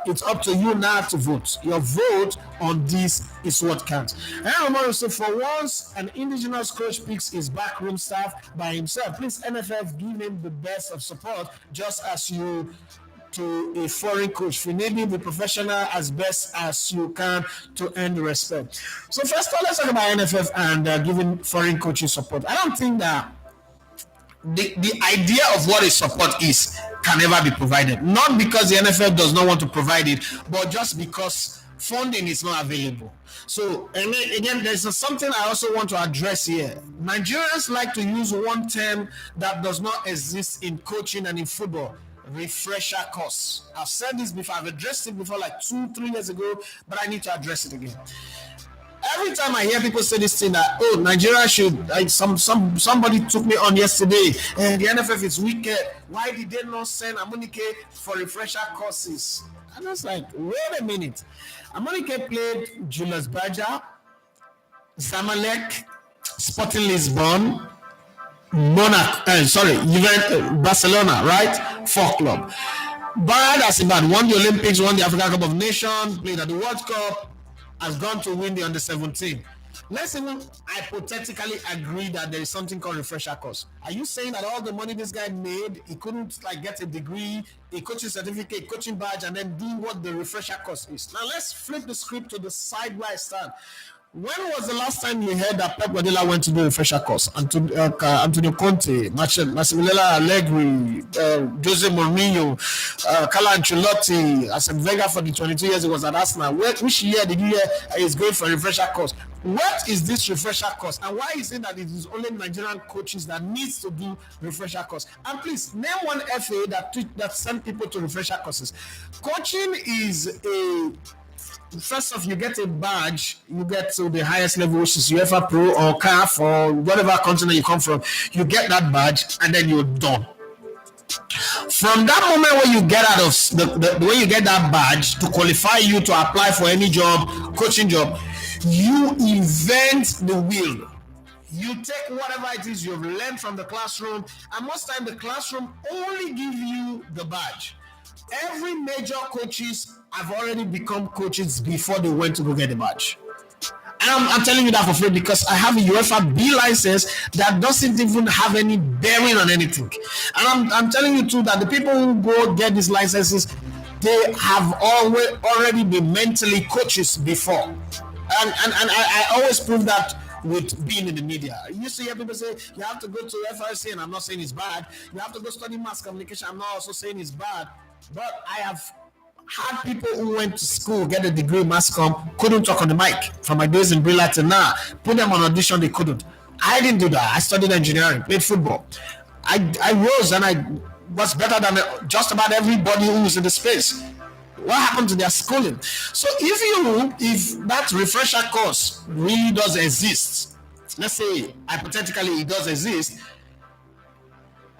it's up to you now to vote. Your vote on this is what counts. And remember, so for once, an indigenous coach picks his backroom staff by himself. Please, NFF, give him the best of support, just as you to a foreign coach. Finidi, be professional as best as you can to earn respect. So first of all, let's talk about NFF and giving foreign coaches support. I don't think that the idea of what a support is can never be provided. Not because the NFF does not want to provide it, but just because funding is not available. So, and again, there's something I also want to address here. Nigerians like to use one term that does not exist in coaching and in football: refresher course. I've said this before. I've addressed it before, like 2-3 years ago, but I need to address it again. Every time I hear people say this thing that, Nigeria should, somebody took me on yesterday, and the NFF is wicked. Why did they not send Amunike for refresher courses? And I was like, wait a minute. Amunike played Julius Berger, Zamalek, Sporting Lisbon, Barcelona, right? 4 club. Bad as bad. Won the Olympics, won the African Cup of Nations, played at the World Cup, has gone to win the under-17. Let's even hypothetically agree that there is something called refresher course. Are you saying that all the money this guy made, he couldn't get a degree, a coaching certificate, coaching badge, and then do what the refresher course is? Now let's flip the script to the side where I stand. When was the last time you heard that Pep Guardiola went to do a refresher course? Antonio Conte, Massimiliano Allegri, Jose Mourinho, Carlo Ancelotti, Arsene Wenger for the 22 years he was at Arsenal. Which year did you hear he's going for a refresher course? What is this refresher course? And why is it that it is only Nigerian coaches that needs to do refresher course? And please, name one FA that send people to refresher courses. Coaching is first off, you get a badge, you get to the highest level, which is UEFA Pro or CAF or whatever continent you come from. You get that badge, and then you're done. From that moment when you get out of when you get that badge to qualify you to apply for any job, coaching job, you invent the wheel. You take whatever it is you've learned from the classroom, and most time the classroom only give you the badge. Every major coaches have already become coaches before they went to go get the badge. I'm telling you that for free because I have a UEFA B license that doesn't even have any bearing on anything. And I'm telling you too that the people who go get these licenses, they have already been mentally coaches before. And I always prove that with being in the media. You used to hear people say you have to go to FRC, and I'm not saying it's bad. You have to go study mass communication. I'm not also saying it's bad. But I have had people who went to school, get a degree in mass comm, couldn't talk on the mic from my days in Brilliant to now. Put them on audition, they couldn't. I didn't do that. I studied engineering, played football. I rose and I was better than just about everybody who was in the space. What happened to their schooling? So if that refresher course really does exist, let's say hypothetically it does exist,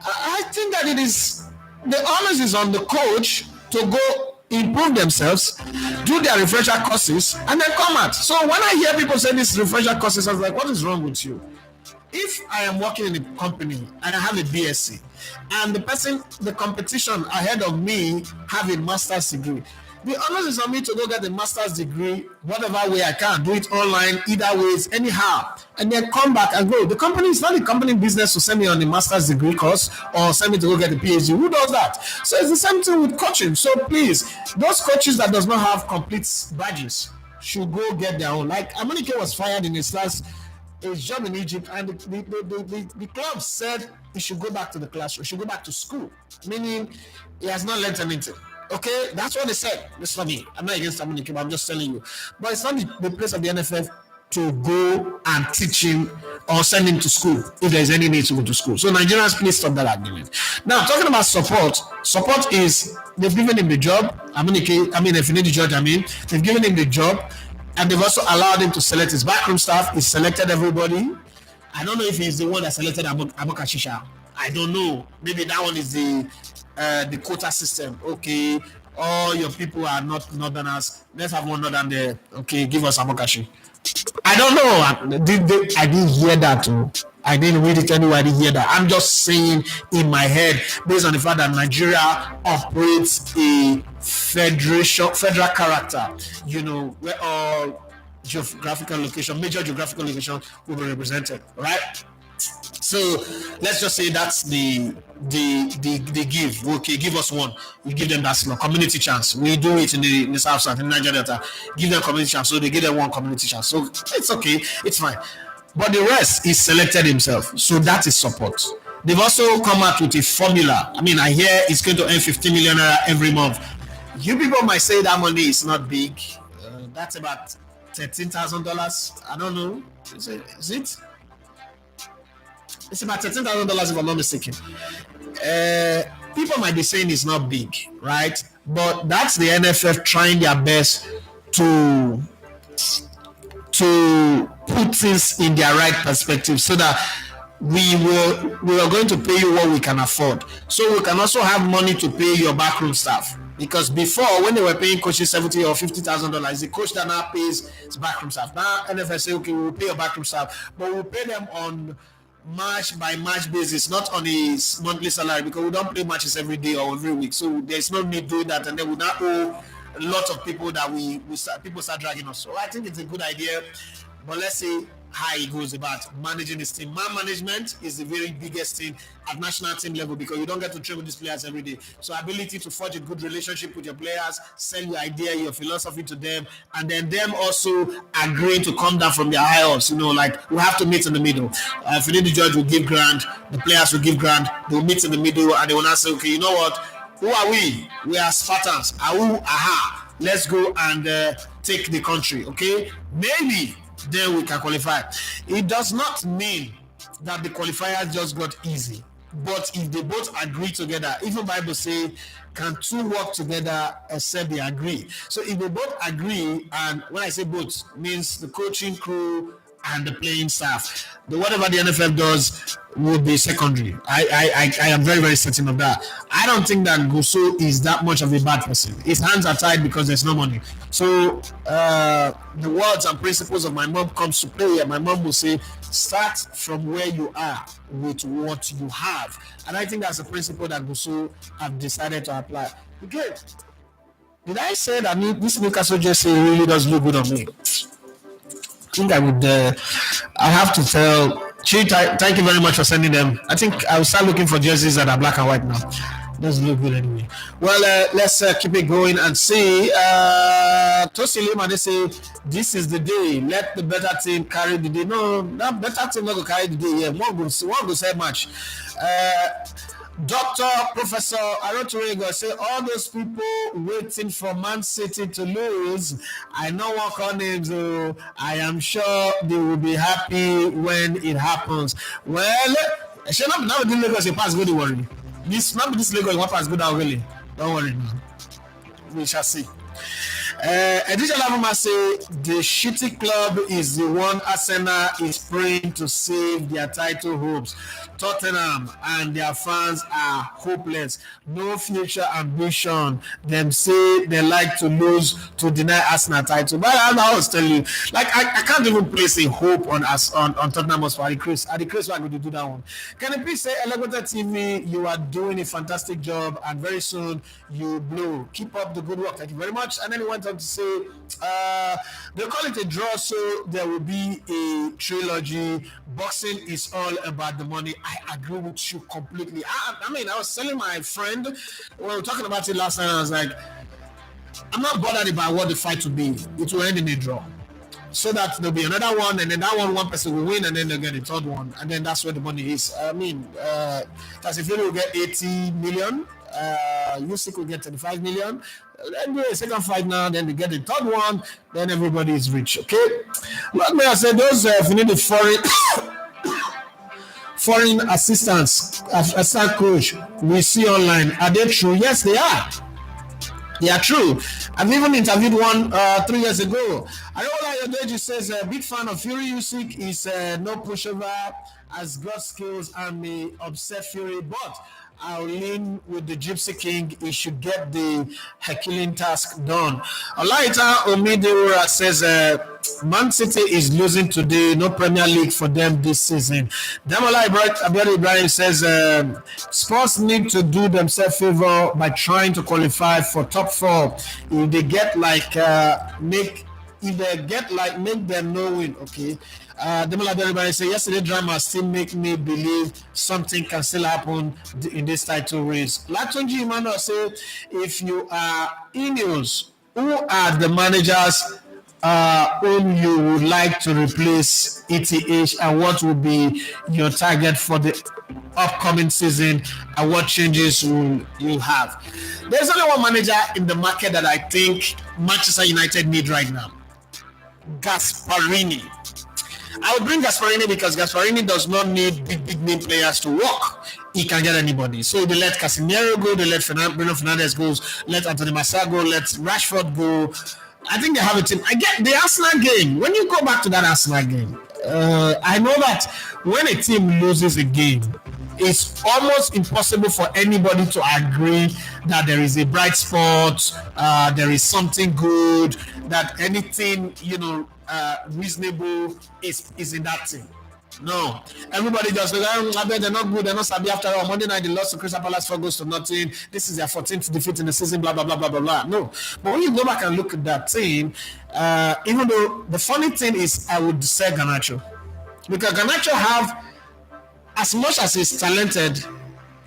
I think that it is the onus is on the coach to go improve themselves, do their refresher courses, and then come out. So when I hear people say these refresher courses, I was like, what is wrong with you? If I am working in a company and I have a BSc, and the competition ahead of me have a master's degree, the onus is on me to go get a master's degree, whatever way I can, do it online, either ways, anyhow, and then come back and go. The company is not a company business to send me on a master's degree course or send me to go get a PhD. Who does that? So it's the same thing with coaching. So please, those coaches that does not have complete badges should go get their own. Like Amunike was fired in his job in Egypt, and the club said he should go back to the classroom, he should go back to school, meaning he has not learned anything. Okay, that's what they said. This is not me. I'm not against Amunike, but I'm just telling you. But it's not the place of the NFF to go and teach him or send him to school if there is any need to go to school. So Nigerians, please stop that argument. Now, talking about support is they've given him the job. Finidi George, they've given him the job, and they've also allowed him to select his backroom staff. He selected everybody. I don't know if he's the one that selected Abokashisha. I don't know. Maybe that one is the quota system. Okay, all your people are not northerners. Let's have one northern there. Okay, give us Amokashi. I don't know. I didn't hear that too. I didn't read it anywhere. I didn't hear that. I'm just saying in my head, based on the fact that Nigeria operates a federal character, where all major geographical location will be represented, right? So let's just say that's the give. Okay, give us one. We give them that slot, community chance. We do it in the South in Niger Delta. Give them community chance, so they give them one community chance. So it's okay, it's fine. But the rest is selected himself. So that is support. They've also come out with a formula. I hear it's going to earn 15 million every month. You people might say that money is not big. That's about $13,000. I don't know. Is it? It's about $13,000 if I'm not mistaken. People might be saying it's not big, right? But that's the NFF trying their best to put things in their right perspective, so that we are going to pay you what we can afford. So we can also have money to pay your backroom staff. Because before, when they were paying coaches $70,000 or $50,000, the coach that now pays his backroom staff. Now NFF say, okay, we'll pay your backroom staff, but we'll pay them on match by match basis, not on his monthly salary, because we don't play matches every day or every week. So there's no need doing that, and then we now owe a lot of people that people start dragging us. So I think it's a good idea, but let's see how it goes about managing this team. Man management is the very biggest thing at national team level, because you don't get to train with these players every day. So ability to forge a good relationship with your players, sell your idea, your philosophy to them, and then them also agreeing to come down from their high horse. Like we have to meet in the middle. Finidi George will give grant, the players will give grant, they'll meet in the middle, and they will not say, okay, you know what? Who are we? We are Spartans. Let's go and take the country. Okay, maybe then we can qualify. It does not mean that the qualifiers just got easy, but if they both agree together, even Bible say, can two work together except they agree? So if they both agree, and when I say both, means the coaching crew and the playing staff, whatever the NFF does will be secondary. I am very, very certain of that. I don't think that Gusso is that much of a bad person. His hands are tied because there's no money. So the words and principles of my mom comes to play, and my mom will say, start from where you are with what you have. And I think that's a principle that Gusso have decided to apply. Okay. Did I say that this Newcastle jersey really does look good on me? think I would. I have to tell. Chi, thank you very much for sending them. I think I will start looking for jerseys that are black and white now. Doesn't look good anyway. Well, let's keep it going and see. Tosi Lima, they say this is the day. Let the better team carry the day. No, that better team not go carry the day. Yeah, one go say much. Doctor Professor Aroturego say all those people waiting for Man City to lose, I know what call names. So I am sure they will be happy when it happens. Well, should not now the Lagos pass good worry. This Lagos one pass good out really. Don't worry now. We shall see. Edition Lavuma say the shitty club is the one Arsenal is praying to save their title hopes. Tottenham and their fans are hopeless. No future ambition. Them say they like to lose to deny Arsenal title. But I was telling you, like I can't even place a hope on us on Tottenham Hotspur. At the Chris, we're going to do that one. Can you please say, Elevator TV, you are doing a fantastic job, and very soon you blow. Keep up the good work. Thank you very much. And then he went on to say, they call it a draw, so there will be a trilogy. Boxing is all about the money. I agree with you completely. I mean, I was telling my friend when we were talking about it last night, I was like, I'm not bothered about what the fight will be. It will end in a draw. So that there'll be another one, and then that one person will win, and then they'll get the third one, and then that's where the money is. I mean, Tasifili will get 80 million, Usyk will get 35 million. Then do a second fight now, then they get the third one, then everybody is rich. Okay, like me, I said, those if you need the foreign assistant coach we see online, are they true? Yes, they are. They are true. I've even interviewed one 3 years ago. Areola Ayodeji says a big fan of Fury. Usyk is no pushover, has got skills and may upset Fury, but I'll lean with the Gypsy King. He should get the Herculean task done. Olaita Omidewura says Man City is losing today. No Premier League for them this season. Damola Ibrahim says Spurs need to do themselves favor by trying to qualify for top four. If they get make them no win. Okay. Everybody say yesterday drama still make me believe something can still happen in this title race. Latunji Emmanuel say if you are Ineos, who are the managers whom you would like to replace ETH, and what will be your target for the upcoming season, and what changes will you have? There's only one manager in the market that I think Manchester United need right now. Gasparini. I would bring Gasparini because Gasparini does not need big name players to work. He can get anybody. So they let Casemiro go, they let Bruno Fernandes go, let Anthony Martial go, let Rashford go. I think they have a team. I get the Arsenal game. When you go back to that Arsenal game, I know that when a team loses a game, it's almost impossible for anybody to agree that there is a bright spot, there is something good, that anything, reasonable is in that team. No, everybody just goes, I bet they're not good, they're not sabi after all. Monday night they lost to Crystal Palace 4 goals to nothing. This is their 14th defeat in the season, blah, blah, blah, blah, blah, blah. No, but when you go back and look at that team, even though the funny thing is, I would say Garnacho. Because Garnacho have, as much as he's talented,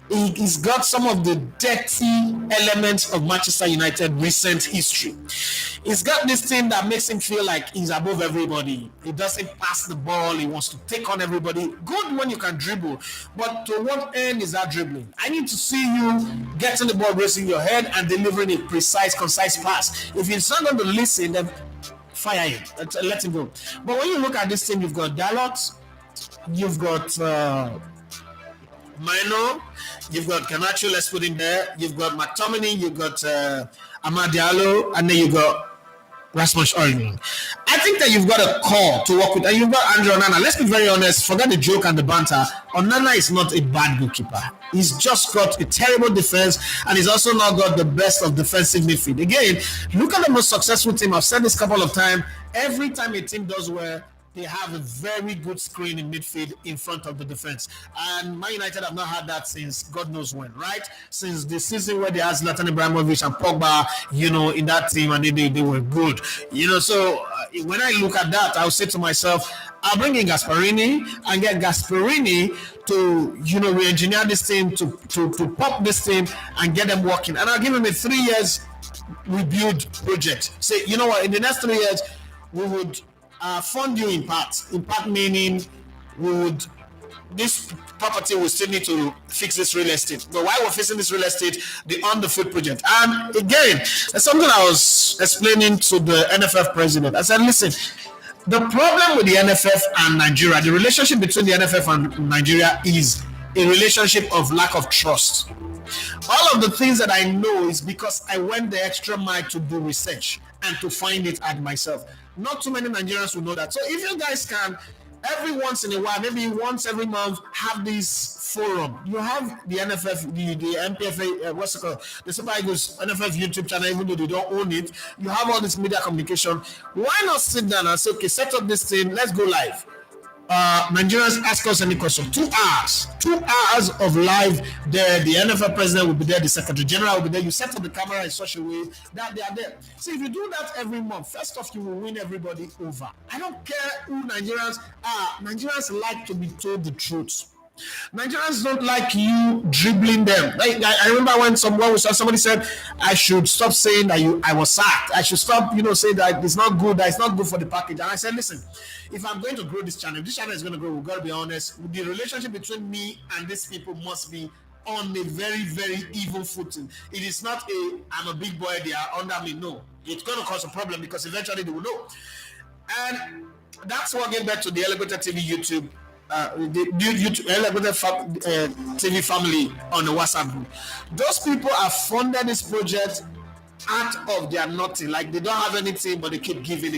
he's got some of the dirty elements of Manchester United recent history. He's got this thing that makes him feel like he's above everybody. He doesn't pass the ball. He wants to take on everybody. Good when you can dribble, but to what end is that dribbling? I need to see you getting the ball, raising your head, and delivering a precise, concise pass. If he's not going to listen, then fire him. Let him go. But when you look at this team, you've got Dalot, you've got Mino, you've got Garnacho, let's put him there. You've got McTominay, you've got Amad Diallo, and then you've got Rasmus Højlund. I think that you've got a core to work with, and you've got Andre Onana. Let's be very honest, forget the joke and the banter. Onana is not a bad goalkeeper. He's just got a terrible defense, and he's also not got the best of defensive midfield. Again, look at the most successful team. I've said this a couple of times. Every time a team does well, they have a very good screen in midfield in front of the defense. And Man United have not had that since God knows when, right? Since the season where they had Zlatan Ibrahimovic and Pogba, in that team, and they were good. So when I look at that, I'll say to myself, I'll bring in Gasperini and get Gasperini to, re-engineer this team, to pop this team and get them working. And I'll give him a 3 years rebuild project. Say, you know what, in the next 3 years, we would fund you in part. In part meaning this property will still need to fix this real estate. But while we're fixing this real estate, the on-the-foot project. And again, that's something I was explaining to the NFF president. I said, listen, the problem with the NFF and Nigeria, the relationship between the NFF and Nigeria is a relationship of lack of trust. All of the things that I know is because I went the extra mile to do research and to find it at myself. Not too many Nigerians will know that. So if you guys can, every once in a while, maybe once every month, have this forum. You have the NFF, the MPFA, what's it called? The Super Eagles NFF YouTube channel, even though they don't own it. You have all this media communication. Why not sit down and say, okay, set up this thing, let's go live. Nigerians ask us any question. 2 hours. 2 hours of live there. The NFL president will be there. The secretary general will be there. You set up the camera in such a way that they are there. So if you do that every month, first off, you will win everybody over. I don't care who Nigerians are. Nigerians like to be told the truth. Nigerians don't like you dribbling them. I remember when somebody said I should stop saying that I was sacked. I should stop, say that it's not good, that it's not good for the package. And I said, listen, if I'm going to grow this channel is going to grow. We've got to be honest. The relationship between me and these people must be on a very, very even footing. It is not I'm a big boy, they are under me. No, it's going to cause a problem because eventually they will know. And that's what getting back to the Elevator TV YouTube. The TV family on the WhatsApp group. Those people have funded this project out of their nothing. Like they don't have anything, but they keep giving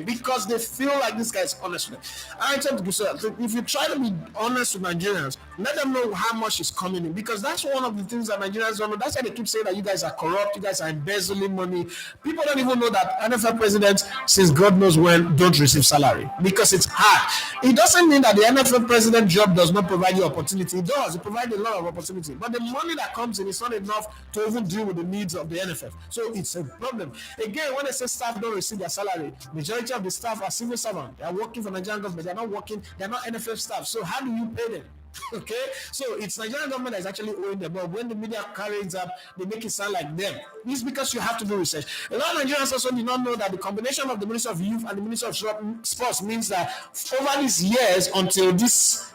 because they feel like this guy is honest with them. I tell you, so if you try to be honest with Nigerians, let them know how much is coming in, because that's one of the things that Nigerians don't know. That's why they keep saying that you guys are corrupt, you guys are embezzling money. People don't even know that NFL presidents, since God knows when, don't receive salary because it's hard. It doesn't mean that the NFL president job does not provide you opportunity. It does. It provides a lot of opportunity, but the money that comes in is not enough to even deal with the needs of the NFF. So it's a problem. Again, when they say staff don't receive their salary, majority of the staff are civil servants. They are working for Nigerian government. They are not working. They are not NFF staff. So how do you pay them? Okay, so it's Nigerian government that is actually owing them. But when the media carries up, they make it sound like them. This is because you have to do research. A lot of Nigerians also do not know that the combination of the Ministry of Youth and the Ministry of Sports means that over these years until this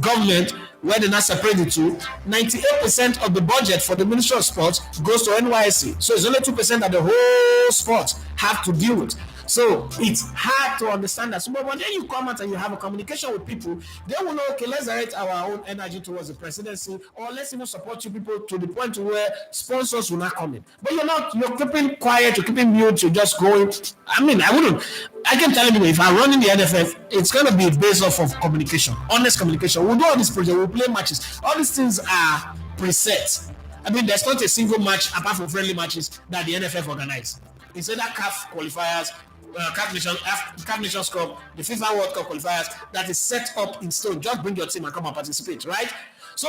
government, where they not separated to, 98% of the budget for the Ministry of Sports goes to NYSC. So it's only 2% that the whole sports have to deal with. So it's hard to understand that. So, but when you come out and you have a communication with people, they will know, okay, let's direct our own energy towards the presidency, or let's even support you people to the point where sponsors will not come in. But you're keeping quiet, you're keeping mute, you're just going. I can tell you, if I'm running the NFF, it's going to be based off of communication, honest communication. We'll do all this project, we'll play matches. All these things are preset. There's not a single match apart from friendly matches that the NFF organize. It's either CAF qualifiers, CAF Nations Cup, the FIFA World Cup qualifiers that is set up in stone. Just bring your team and come and participate, right? So,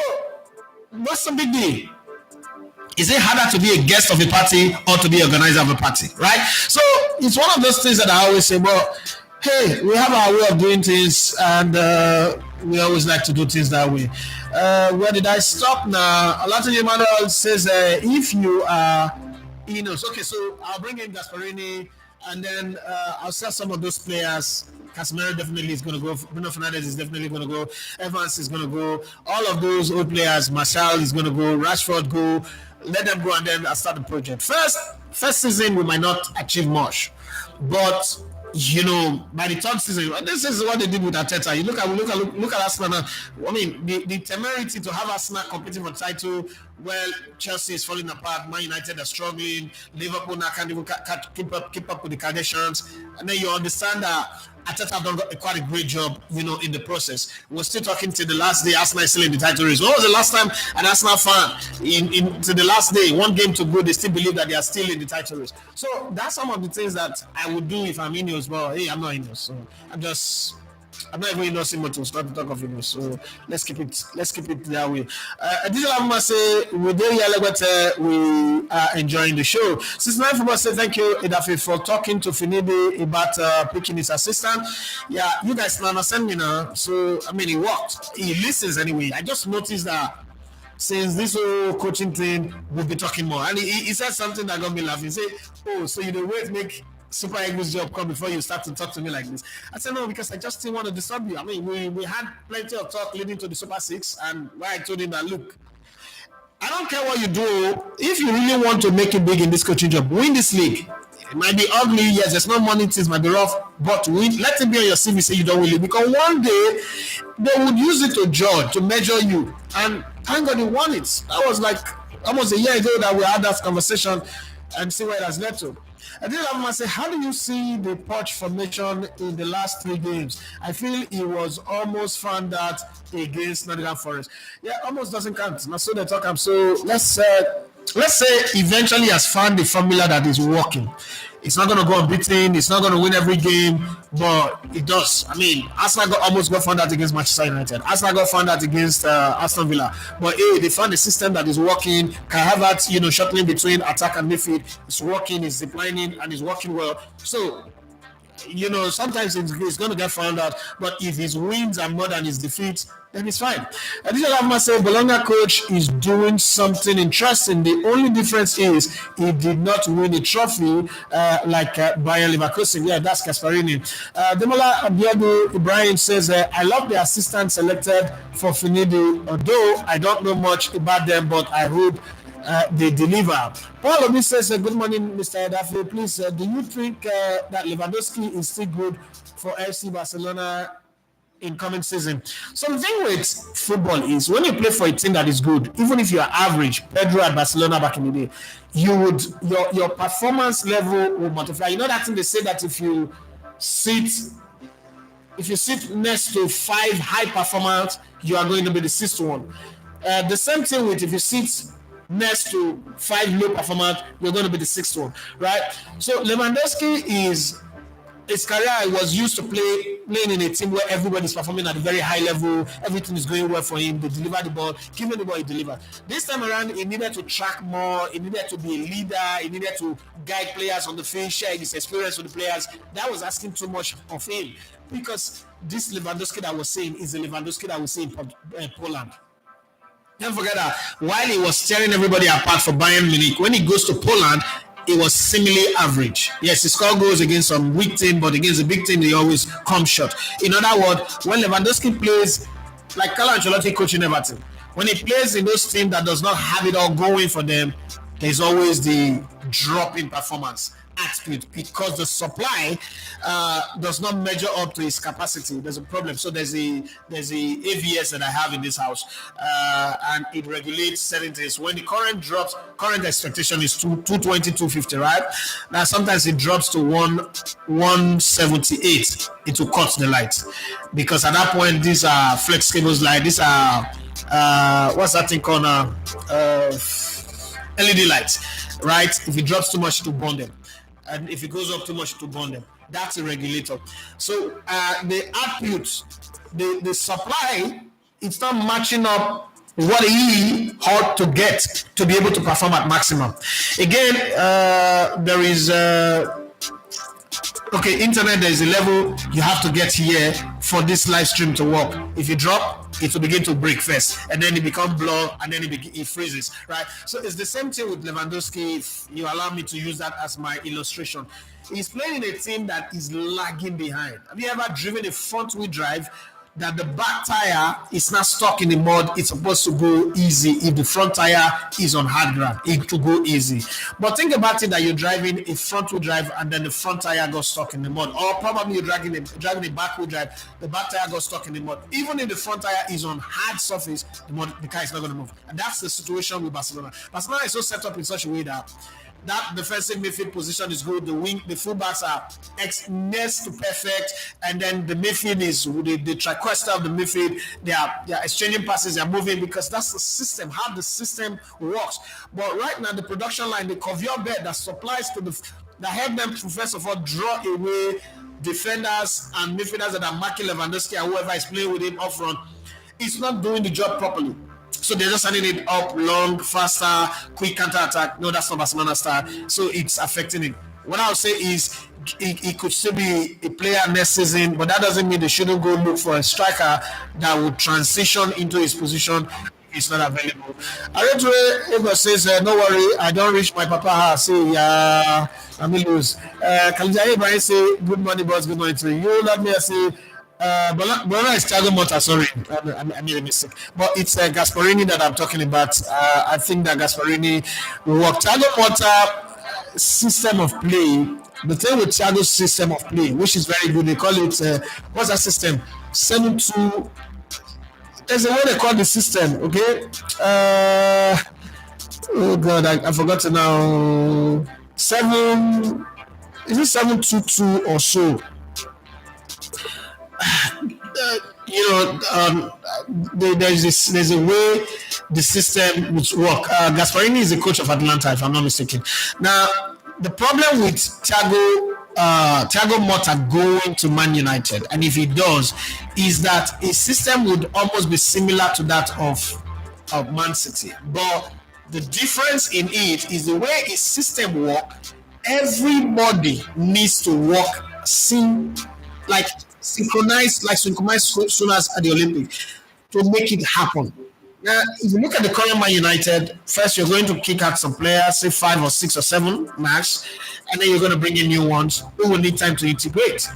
what's the big deal? Is it harder to be a guest of a party or to be an organizer of a party, right? So, it's one of those things that I always say, well, hey, we have our way of doing things, and we always like to do things that way. Where did I stop now? Olatunji Emmanuel says, if you are Inos. Okay, so I'll bring in Gasperini, and then I'll sell some of those players. Casemiro definitely is going to go. Bruno Fernandes is definitely going to go. Evans is going to go. All of those old players. Martial is going to go. Rashford go. Let them go, and then I'll start the project. First season we might not achieve much, but by the third season, this is what they did with Arteta. You look at Arsenal now. The temerity to have Arsenal competing for the title. Well, Chelsea is falling apart. Man United are struggling. Liverpool now can't even keep up with the Kardashians. And then you understand that Arteta have done quite a great job, in the process. We're still talking to the last day. Arsenal is still in the title race. When was the last time an Arsenal fan to the last day, one game to go, they still believe that they are still in the title race? So that's some of the things that I would do if I'm Ineos. But hey, I'm not Ineos, so I'm just I'm not even endorsing Motos, not to talk of Ineos. So let's keep it that way. I must say, we are enjoying the show. Since nine football say thank you, Idafi, for talking to Finidi about picking his assistant. Yeah, you guys can understand me now. So I mean, it worked. He listens anyway. I just noticed that since this whole coaching thing, we'll be talking more. And he said something that got me laughing. He said, "Oh, so you the way to make Super Eagles job come before you start to talk to me like this?" I said, "No, because I just didn't want to disturb you. I mean, we had plenty of talk leading to the Super Six, and why I told him that, look, I don't care what you do. If you really want to make it big in this coaching job, win this league. It might be ugly, yes, there's no money, things might be rough, but win. Let it be on your CV, say you don't win it. Because one day, they would use it to judge, to measure you. And thank God he won it. That was like almost a year ago that we had that conversation and see where it has led to. I did have to say, how do you see the Poch formation in the last 3 games? I feel he was almost found that against Nottingham Forest. Yeah, almost doesn't count. Now, so they talk. So let's say eventually he has found the formula that is working. It's not going to go unbeaten. It's not going to win every game, but it does. I mean, Arsenal almost got found out against Manchester United. Arsenal got found out against Aston Villa. But they found a system that is working. Kai Havertz, shuttling between attack and midfield. It's working, it's ziplining, and it's working well. So, sometimes it's going to get found out. But if his wins are more than his defeats, then it's fine. I did have to say, Bologna coach is doing something interesting. The only difference is he did not win a trophy like Bayern Leverkusen. Yeah, that's Gasparini. Demola Abiadu Ibrahim says, I love the assistant selected for Finidi, although I don't know much about them, but I hope they deliver. Paul Obi says, good morning, Mr. Edafe. Please, do you think that Lewandowski is still good for FC Barcelona in coming season? Something with football is when you play for a team that is good, even if you are average, Pedro at Barcelona back in the day, your performance level will multiply. You know that thing they say that if you sit next to 5 high performers, you are going to be the 6th one. The same thing with if you sit next to 5 low performers, you're going to be the 6th one, right? So Lewandowski his career was used to playing in a team where everybody's performing at a very high level, everything is going well for him, they deliver the ball, give him the ball, he delivered. This time around, he needed to track more, he needed to be a leader, he needed to guide players on the field, share his experience with the players. That was asking too much of him, because this Lewandowski that was saying is the Lewandowski that we see in Poland. Don't forget that while he was tearing everybody apart for Bayern Munich, when he goes to Poland, it was similarly average. Yes, he scored goals against some weak team, but against a big team, they always come short. In other words, when Lewandowski plays, like Carlo Ancelotti coaching Everton, when he plays in those teams that does not have it all going for them, there's always the drop in performance attitude, because the supply does not measure up to his capacity. There's a problem. So there's a AVS that I have in this house, and it regulates certain things. When the current expectation is 220, 250, right? Now sometimes it drops to 178. It will cut the light, because at that point these are flex cables light. These are what's that thing called now? LED lights, right? If it drops too much, it will burn them. And if it goes up too much, to burn them. That's a regulator. So the output, the supply, it's not matching up what he ought to get to be able to perform at maximum. Again, there is internet, there is a level you have to get here for this live stream to work. If you drop, it will begin to break first, and then it becomes blur, and then it freezes, right? So it's the same thing with Lewandowski, if you allow me to use that as my illustration. He's playing in a team that is lagging behind. Have you ever driven a front-wheel drive that the back tire is not stuck in the mud? It's supposed to go easy. If the front tire is on hard ground, it will go easy. But think about it that you're driving a front-wheel drive and then the front tire got stuck in the mud. Or probably you're driving a back-wheel drive, the back tire got stuck in the mud. Even if the front tire is on hard surface, the car is not going to move. And that's the situation with Barcelona. Barcelona is so set up in such a way that defensive midfield position is good. The fullbacks are next to perfect, and then the midfield is the triquester of the midfield. They are exchanging passes, they are moving, because that's the system, how the system works. But right now, the production line, the conveyor belt that supplies to that help them to first of all draw away defenders and midfielders that are marking Lewandowski and whoever is playing with him up front. It's not doing the job properly. So they're just sending it up long, faster, quick counter attack. No, that's not Barcelona style. So it's affecting it. What I'll say is he could still be a player next season, but that doesn't mean they shouldn't go look for a striker that would transition into his position. It's not available. Aretue says, no worry, I don't reach my papa house. Say, yeah, I may lose. Kalija Ibrahim say, good morning, boss, good morning to you. Let me say, Bologna is Thiago Motta, sorry, I made a mistake. But it's Gasparini that I'm talking about. I think that Gasparini will work. Thiago Motta system of play, the thing with Thiago's system of play, which is very good, they call it, what's that system? 7-2. There's a way they call the system, okay? Oh God, I forgot to now. 7, is it 7-2-2 or so? There's a way the system would work. Gasparini is the coach of Atlanta, if I'm not mistaken. Now, the problem with Thiago Motta going to Man United, and if he does, is that his system would almost be similar to that of Man City. But the difference in it is the way his system works. Everybody needs to work synchronized soon as at the Olympics to make it happen. Now, if you look at the current Man United, first you're going to kick out some players, say 5 or 6 or 7 max, and then you're going to bring in new ones who will need time to integrate.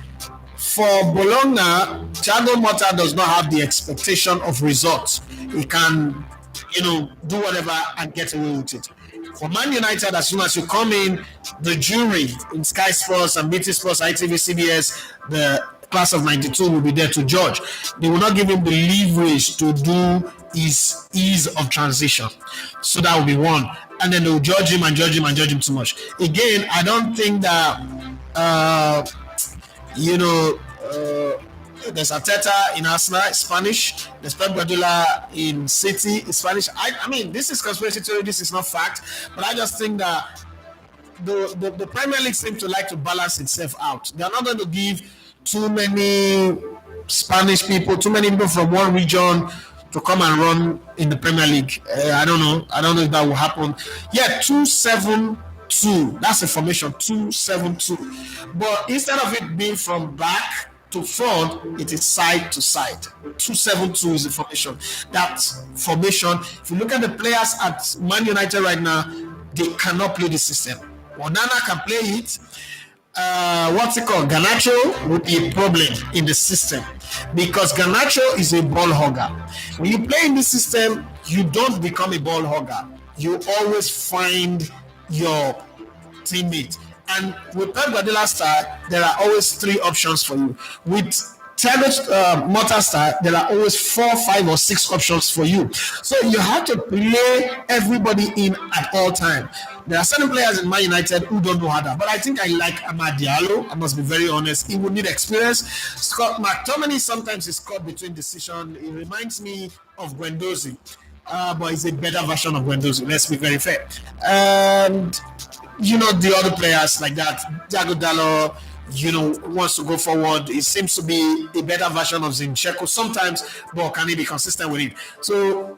For Bologna, Thiago Motta does not have the expectation of results. He can, do whatever and get away with it. For Man United, as soon as you come in, the jury in Sky Sports and BT Sports, ITV, CBS, the class of 92 will be there to judge. They will not give him the leverage to do his ease of transition. So that will be one. And then they'll judge him too much. Again, I don't think that, there's Arteta in Arsenal, Spanish. There's Pep Guardiola in City, Spanish. I mean, this is conspiracy theory. This is not fact. But I just think that the Premier League seems to like to balance itself out. They're not going to give too many Spanish people, too many people from one region to come and run in the Premier League. I don't know if that will happen. Yeah, 2-7-2. That's the formation, 2-7-2. But instead of it being from back to front, it is side to side. 2-7-2 is the formation. That formation, if you look at the players at Man United right now, they cannot play the system. Onana can play it. Garnacho would be a problem in the system because Garnacho is a ball hogger. When you play in this system, you don't become a ball hogger. You always find your teammate. And with Pep Guardiola's style, there are always 3 options for you. With Thiago Motta's style, there are always 4, 5, or 6 options for you. So you have to play everybody in at all times. There are certain players in Man United who don't know how that. But I think I like Amad Diallo. I must be very honest. He would need experience. Scott McTominay sometimes is caught between decision. It reminds me of Guendouzi. But he's a better version of Guendouzi. Let's be very fair. And, the other players like that, Thiago Dalot, wants to go forward. It seems to be a better version of Zinchenko sometimes, but can he be consistent with it? So,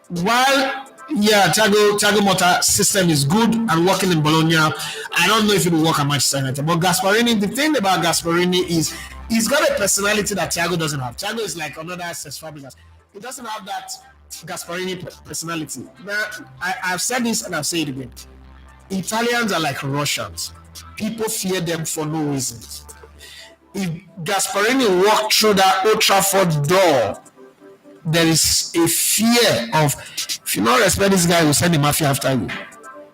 while Thiago Motta's system is good and working in Bologna, I don't know if it will work at Manchester United. But Gasparini, the thing about Gasparini is he's got a personality that Thiago doesn't have. Thiago is like another Cesc Fabregas. He doesn't have that Gasparini personality. Now, I've said this and I'll say it again. Italians are like Russians. People fear them for no reasons. If Gasparini walked through that Old Trafford door, there is a fear of, if you don't respect this guy, we'll send the mafia after you.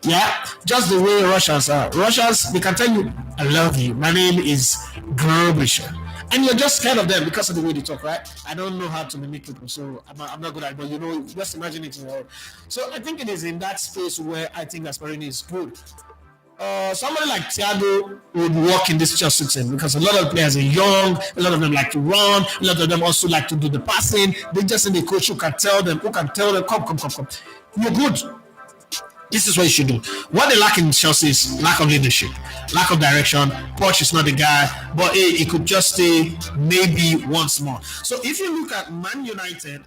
Yeah, just the way Russians are. Russians, they can tell you, I love you. My name is Gorbachev. And you're just scared of them because of the way they talk, right? I don't know how to mimic people, so I'm not good at it, but just imagine it in your head. So I think it is in that space where I think Gasparini is good. Somebody like Thiago would work in this just system because a lot of players are young, a lot of them like to run, a lot of them also like to do the passing. They just need a coach who can tell them, come. You're good. This is what you should do. What they lack in Chelsea is lack of leadership, lack of direction. Poch is not the guy, but hey, it could just stay maybe once more. So if you look at Man United,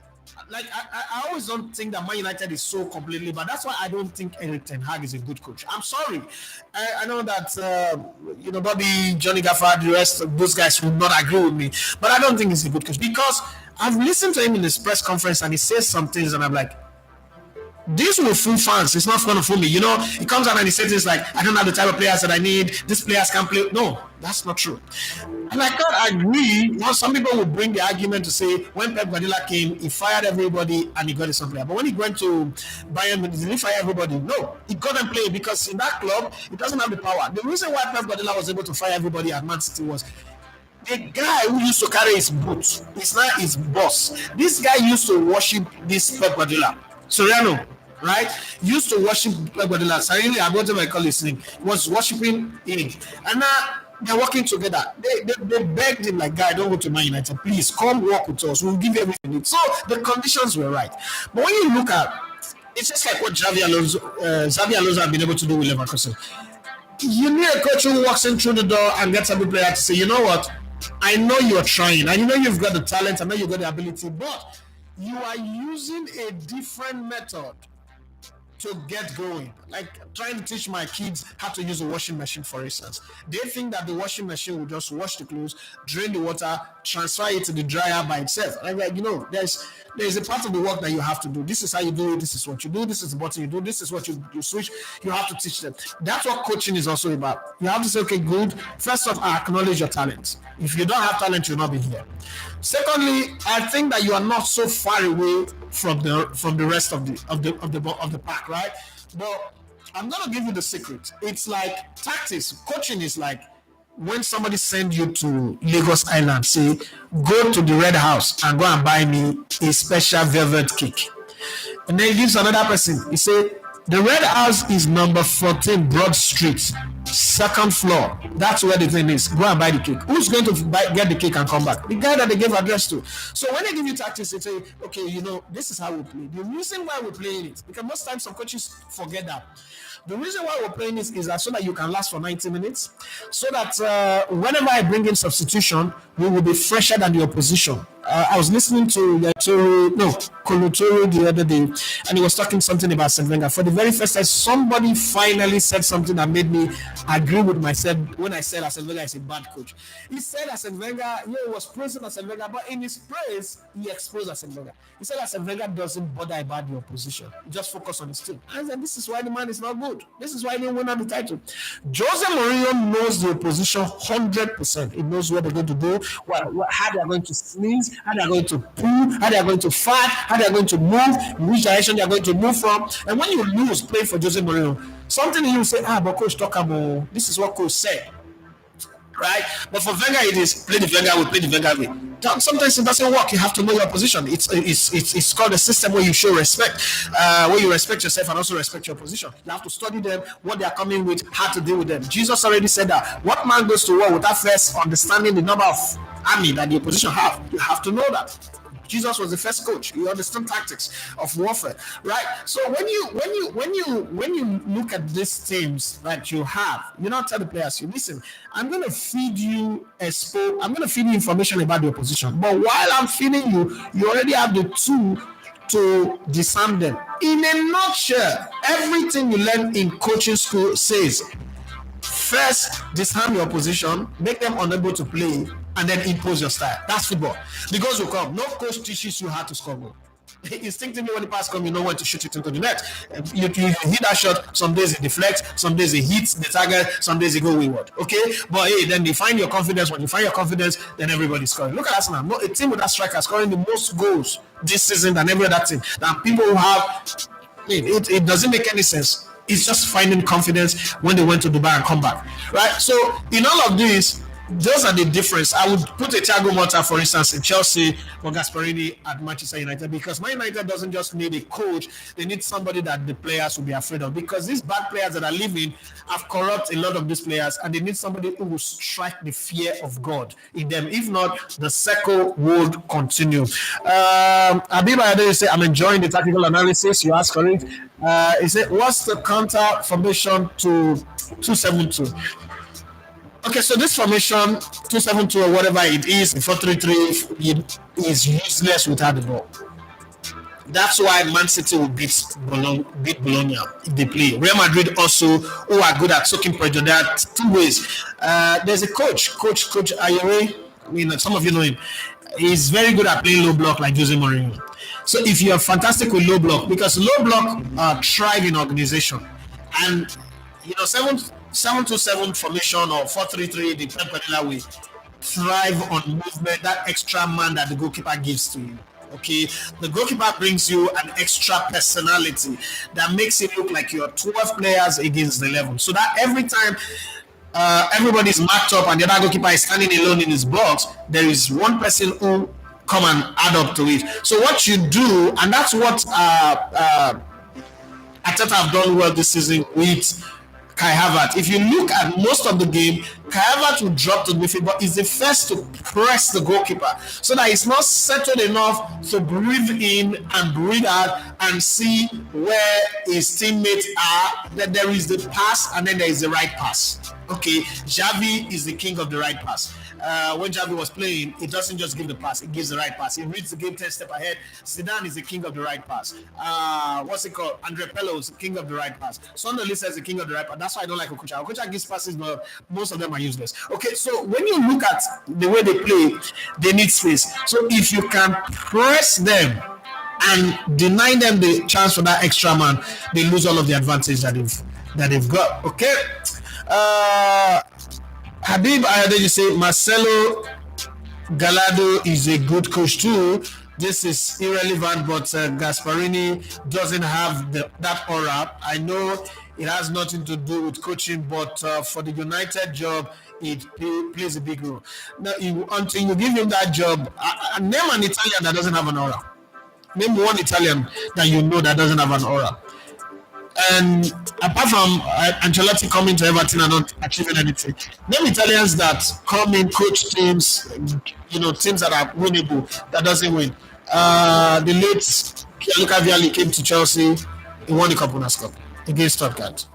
like I always don't think that Man United is so completely, but that's why I don't think Erik ten Hag is a good coach. I'm sorry. I know that Bobby, Johnny Gaffard, the rest of those guys will not agree with me, but I don't think he's a good coach because I've listened to him in his press conference and he says some things and I'm like, this will fool fans. It's not going to fool me. He comes out and he says things like, I don't have the type of players that I need. These players can play. No, that's not true. And I can't agree. Some people will bring the argument to say when Pep Guardiola came, he fired everybody and he got his own player. But when he went to Bayern, did he fire everybody? No, he got them play because in that club, he doesn't have the power. The reason why Pep Guardiola was able to fire everybody at Man City was the guy who used to carry his boots. It's not his boss. This guy used to worship this Pep Guardiola. Soriano, right? Used to worship Pep Guardiola. Sarini, I got to call his name. Was worshiping him, and now they're working together. They begged him like, "Guy, don't go to Man United. Please come work with us. We'll give you everything you need." So the conditions were right. But when you look at, it's just like what Xabi Alonso have been able to do with Leverkusen. You need a coach who walks in through the door and gets every player to say, "You know what? I know you're trying. I know you've got the talent. I know you've got the ability, but you are using a different method to get going." Like trying to teach my kids how to use a washing machine, for instance. They think that the washing machine will just wash the clothes, drain the water, transfer it to the dryer by itself. And I'm like, there's a part of the work that you have to do. This is how you do it. This is what you do. This is the button you do. This is what you switch. You have to teach them. That's what coaching is also about. You have to say, okay, good. First off, I acknowledge your talent. If you don't have talent, you'll not be here. Secondly, I think that you are not so far away from the rest of the pack, right? But I'm gonna give you the secret. It's like tactics. Coaching is like when somebody sends you to Lagos Island, say, go to the Red House and go and buy me a special velvet cake. And then he gives another person. He say, the Red House is number 14 Broad Street, second floor. That's where the thing is. Go and buy the cake. Who's going to get the cake and come back? The guy that they gave address to. So when they give you tactics, they say, okay, this is how we play. The reason why we're playing it, because most times some coaches forget that. The reason why we're playing this is that so that you can last for 90 minutes, so that whenever I bring in substitution, we will be fresher than the opposition. I was listening to Kolotoro the other day, and he was talking something about Arsene Wenger. For the very first time, somebody finally said something that made me agree with myself when I said Arsene Wenger is a bad coach. He said Arsene Wenger, he was praising Arsene Wenger, but in his praise, he exposed Arsene Wenger. He said Arsene Wenger doesn't bother about the opposition. He just focus on his team. And I said, this is why the man is not good. This is why he didn't win the title. Jose Mourinho knows the opposition 100%. He knows what they're going to do, how they're going to sneeze, how they're going to poo, how they're going to fart, how they're going to move, which direction they're going to move from. And when you lose playing for Jose Mourinho, something you say, but coach talk about, this is what coach said. Right? But for Wenger, it is play the Wenger way. Sometimes it doesn't work. You have to know your position. It's called a system where you show respect, where you respect yourself and also respect your position. You have to study them, what they are coming with, how to deal with them. Jesus already said that. What man goes to war without first understanding the number of army that the opposition have? You have to know that. Jesus was the first coach. He understood tactics of warfare, right? So when you look at these teams that you have, you not tell the players, listen, I'm going to feed you information about the opposition. But while I'm feeding you, you already have the tool to disarm them. In a nutshell, everything you learn in coaching school says, first, disarm your opposition, make them unable to play, and then impose your style. That's football. The goals will come. No coach teaches you how to score goal. Instinctively, when the pass comes, you know when to shoot it into the net. You hit that shot, some days it deflects, some days it hits the target, some days it go wayward. Okay? But hey, then you find your confidence. When you find your confidence, then everybody's scoring. Look at Arsenal. A team with that striker scoring the most goals this season than every other team. Than people who have... It doesn't make any sense. It's just finding confidence when they went to Dubai and come back. Right? So, in all of this, those are the difference. I would put a Thiago Motta, for instance, in Chelsea or Gasparini at Manchester United, because Man United doesn't just need a coach; they need somebody that the players will be afraid of. Because these bad players that are leaving have corrupt a lot of these players, and they need somebody who will strike the fear of God in them. If not, the circle would continue. Abib Ayade say, "I'm enjoying the tactical analysis." You asked for it. He said, "What's the counter formation to 272?" Okay, so this formation, 272 or whatever it is, 4-3-3, is useless without the ball. That's why Man City will beat Bologna if they play. Real Madrid also, who are good at soaking pressure. There are two ways. There's a coach Ayere. I mean, some of you know him. He's very good at playing low block like Jose Mourinho. So if you're fantastic with low block, because low block thrive in organization, and 7-2-7 formation or 4-3-3, the Pep Guardiola way, thrive on movement, that extra man that the goalkeeper gives to you. Okay, the goalkeeper brings you an extra personality that makes it look like you're 12 players against 11. So that every time everybody's marked up and the other goalkeeper is standing alone in his box, there is one person who come and add up to it. So what you do, and that's what Arteta have done well this season with Kai Havertz. If you look at most of the game, Kai Havertz will drop to the midfield, but is the first to press the goalkeeper so that it's not settled enough to breathe in and breathe out and see where his teammates are. That there is the pass and then there is the right pass. Okay, Xavi is the king of the right pass. When Xavi was playing, it doesn't just give the pass; it gives the right pass. He reads the game 10 steps ahead. Zidane is the king of the right pass. What's it called? Andre Pello is the king of the right pass. Sonderlis is the king of the right pass. That's why I don't like Okocha. Okocha gives passes, but most of them are useless. Okay, so when you look at the way they play, they need space. So if you can press them and deny them the chance for that extra man, they lose all of the advantage that they've got. Okay. Habib Ayade say Marcelo Gallardo is a good coach too. This is irrelevant, but Gasparini doesn't have that aura. I know it has nothing to do with coaching, but for the United job, it plays a big role. Now, until you give him that job, name an Italian that doesn't have an aura. Name one Italian that you know that doesn't have an aura. And apart from Ancelotti coming to Everton and not achieving anything, name Italians that come in, coach teams, teams that are winnable, that doesn't win. The late Gianluca Vialli came to Chelsea, he won the Cup Winners' Cup against Stuttgart.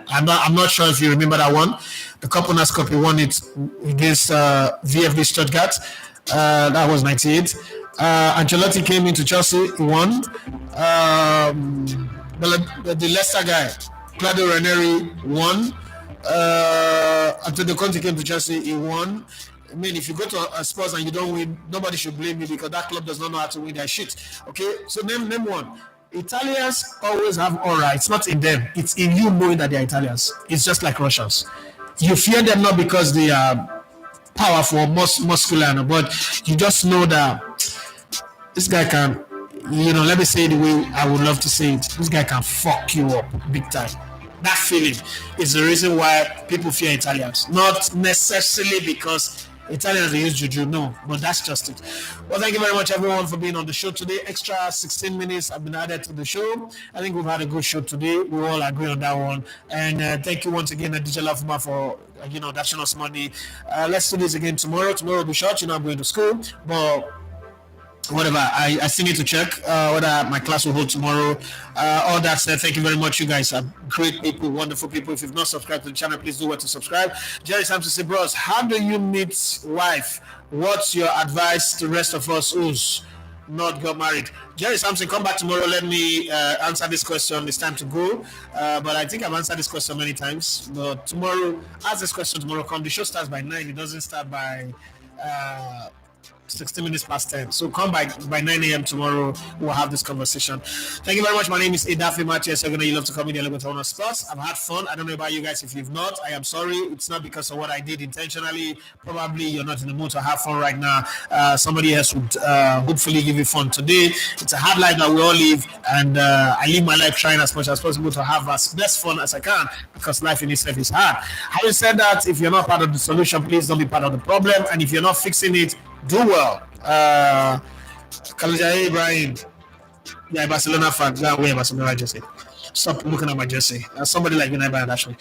I'm not sure if you remember that one. The Cup Winners' Cup, he won it against VfB Stuttgart. That was 98. Ancelotti came into Chelsea, he won. The Leicester guy, Claudio Ranieri, won. Antonio Conte came to Chelsea, he won. I mean, if you go to Spurs and you don't win, nobody should blame you because that club does not know how to win their shit. Okay, so name one. Italians always have aura. It's not in them. It's in you knowing that they're Italians. It's just like Russians. You fear them not because they are powerful, muscular, but you just know that this guy can, let me say it the way I would love to say it. This guy can fuck you up big time. That feeling is the reason why people fear Italians. Not necessarily because Italians use juju, no, but that's just it. Well, thank you very much, everyone, for being on the show today. Extra 16 minutes have been added to the show. I think we've had a good show today. We all agree on that one. And thank you once again, DJ Lafuma, for dashing us money. Let's do this again tomorrow. Tomorrow will be short. I'm going to school, but whatever, I still need to check whether my class will hold tomorrow. All that said, thank you very much. You guys are great people, wonderful people. If you've not subscribed to the channel, please do well to subscribe. Jerry Sampson say, bros, how do you meet wife? What's your advice to the rest of us who's not got married? Jerry Sampson, come back tomorrow. Let me answer this question. It's time to go. But I think I've answered this question many times. But tomorrow, ask this question tomorrow. The show starts by 9. It doesn't start by 16 minutes past 10. So come by 9 a.m. tomorrow. We'll have this conversation. Thank you very much. My name is Edafe Matthias. You love to come in the Elemental Sports. I've had fun. I don't know about you guys. If you've not, I am sorry. It's not because of what I did intentionally. Probably you're not in the mood to have fun right now. Somebody else would hopefully give you fun today. It's a hard life that we all live, and I live my life trying as much as possible to have as best fun as I can, because life in itself is hard. Having said that, if you're not part of the solution, please don't be part of the problem. And if you're not fixing it, do well. Kalija Ibrahim, yeah, Barcelona fan. Go away, Barcelona jersey. Stop looking at my jersey. Somebody like United actually.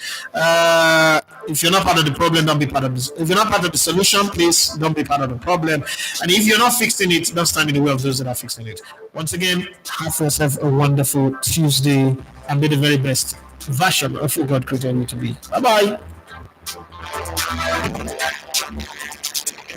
If you're not part of the problem, don't be part of this. If you're not part of the solution, please don't be part of the problem. And if you're not fixing it, don't stand in the way of those that are fixing it. Once again, have yourself a wonderful Tuesday and be the very best version of who God created you to be. Bye bye.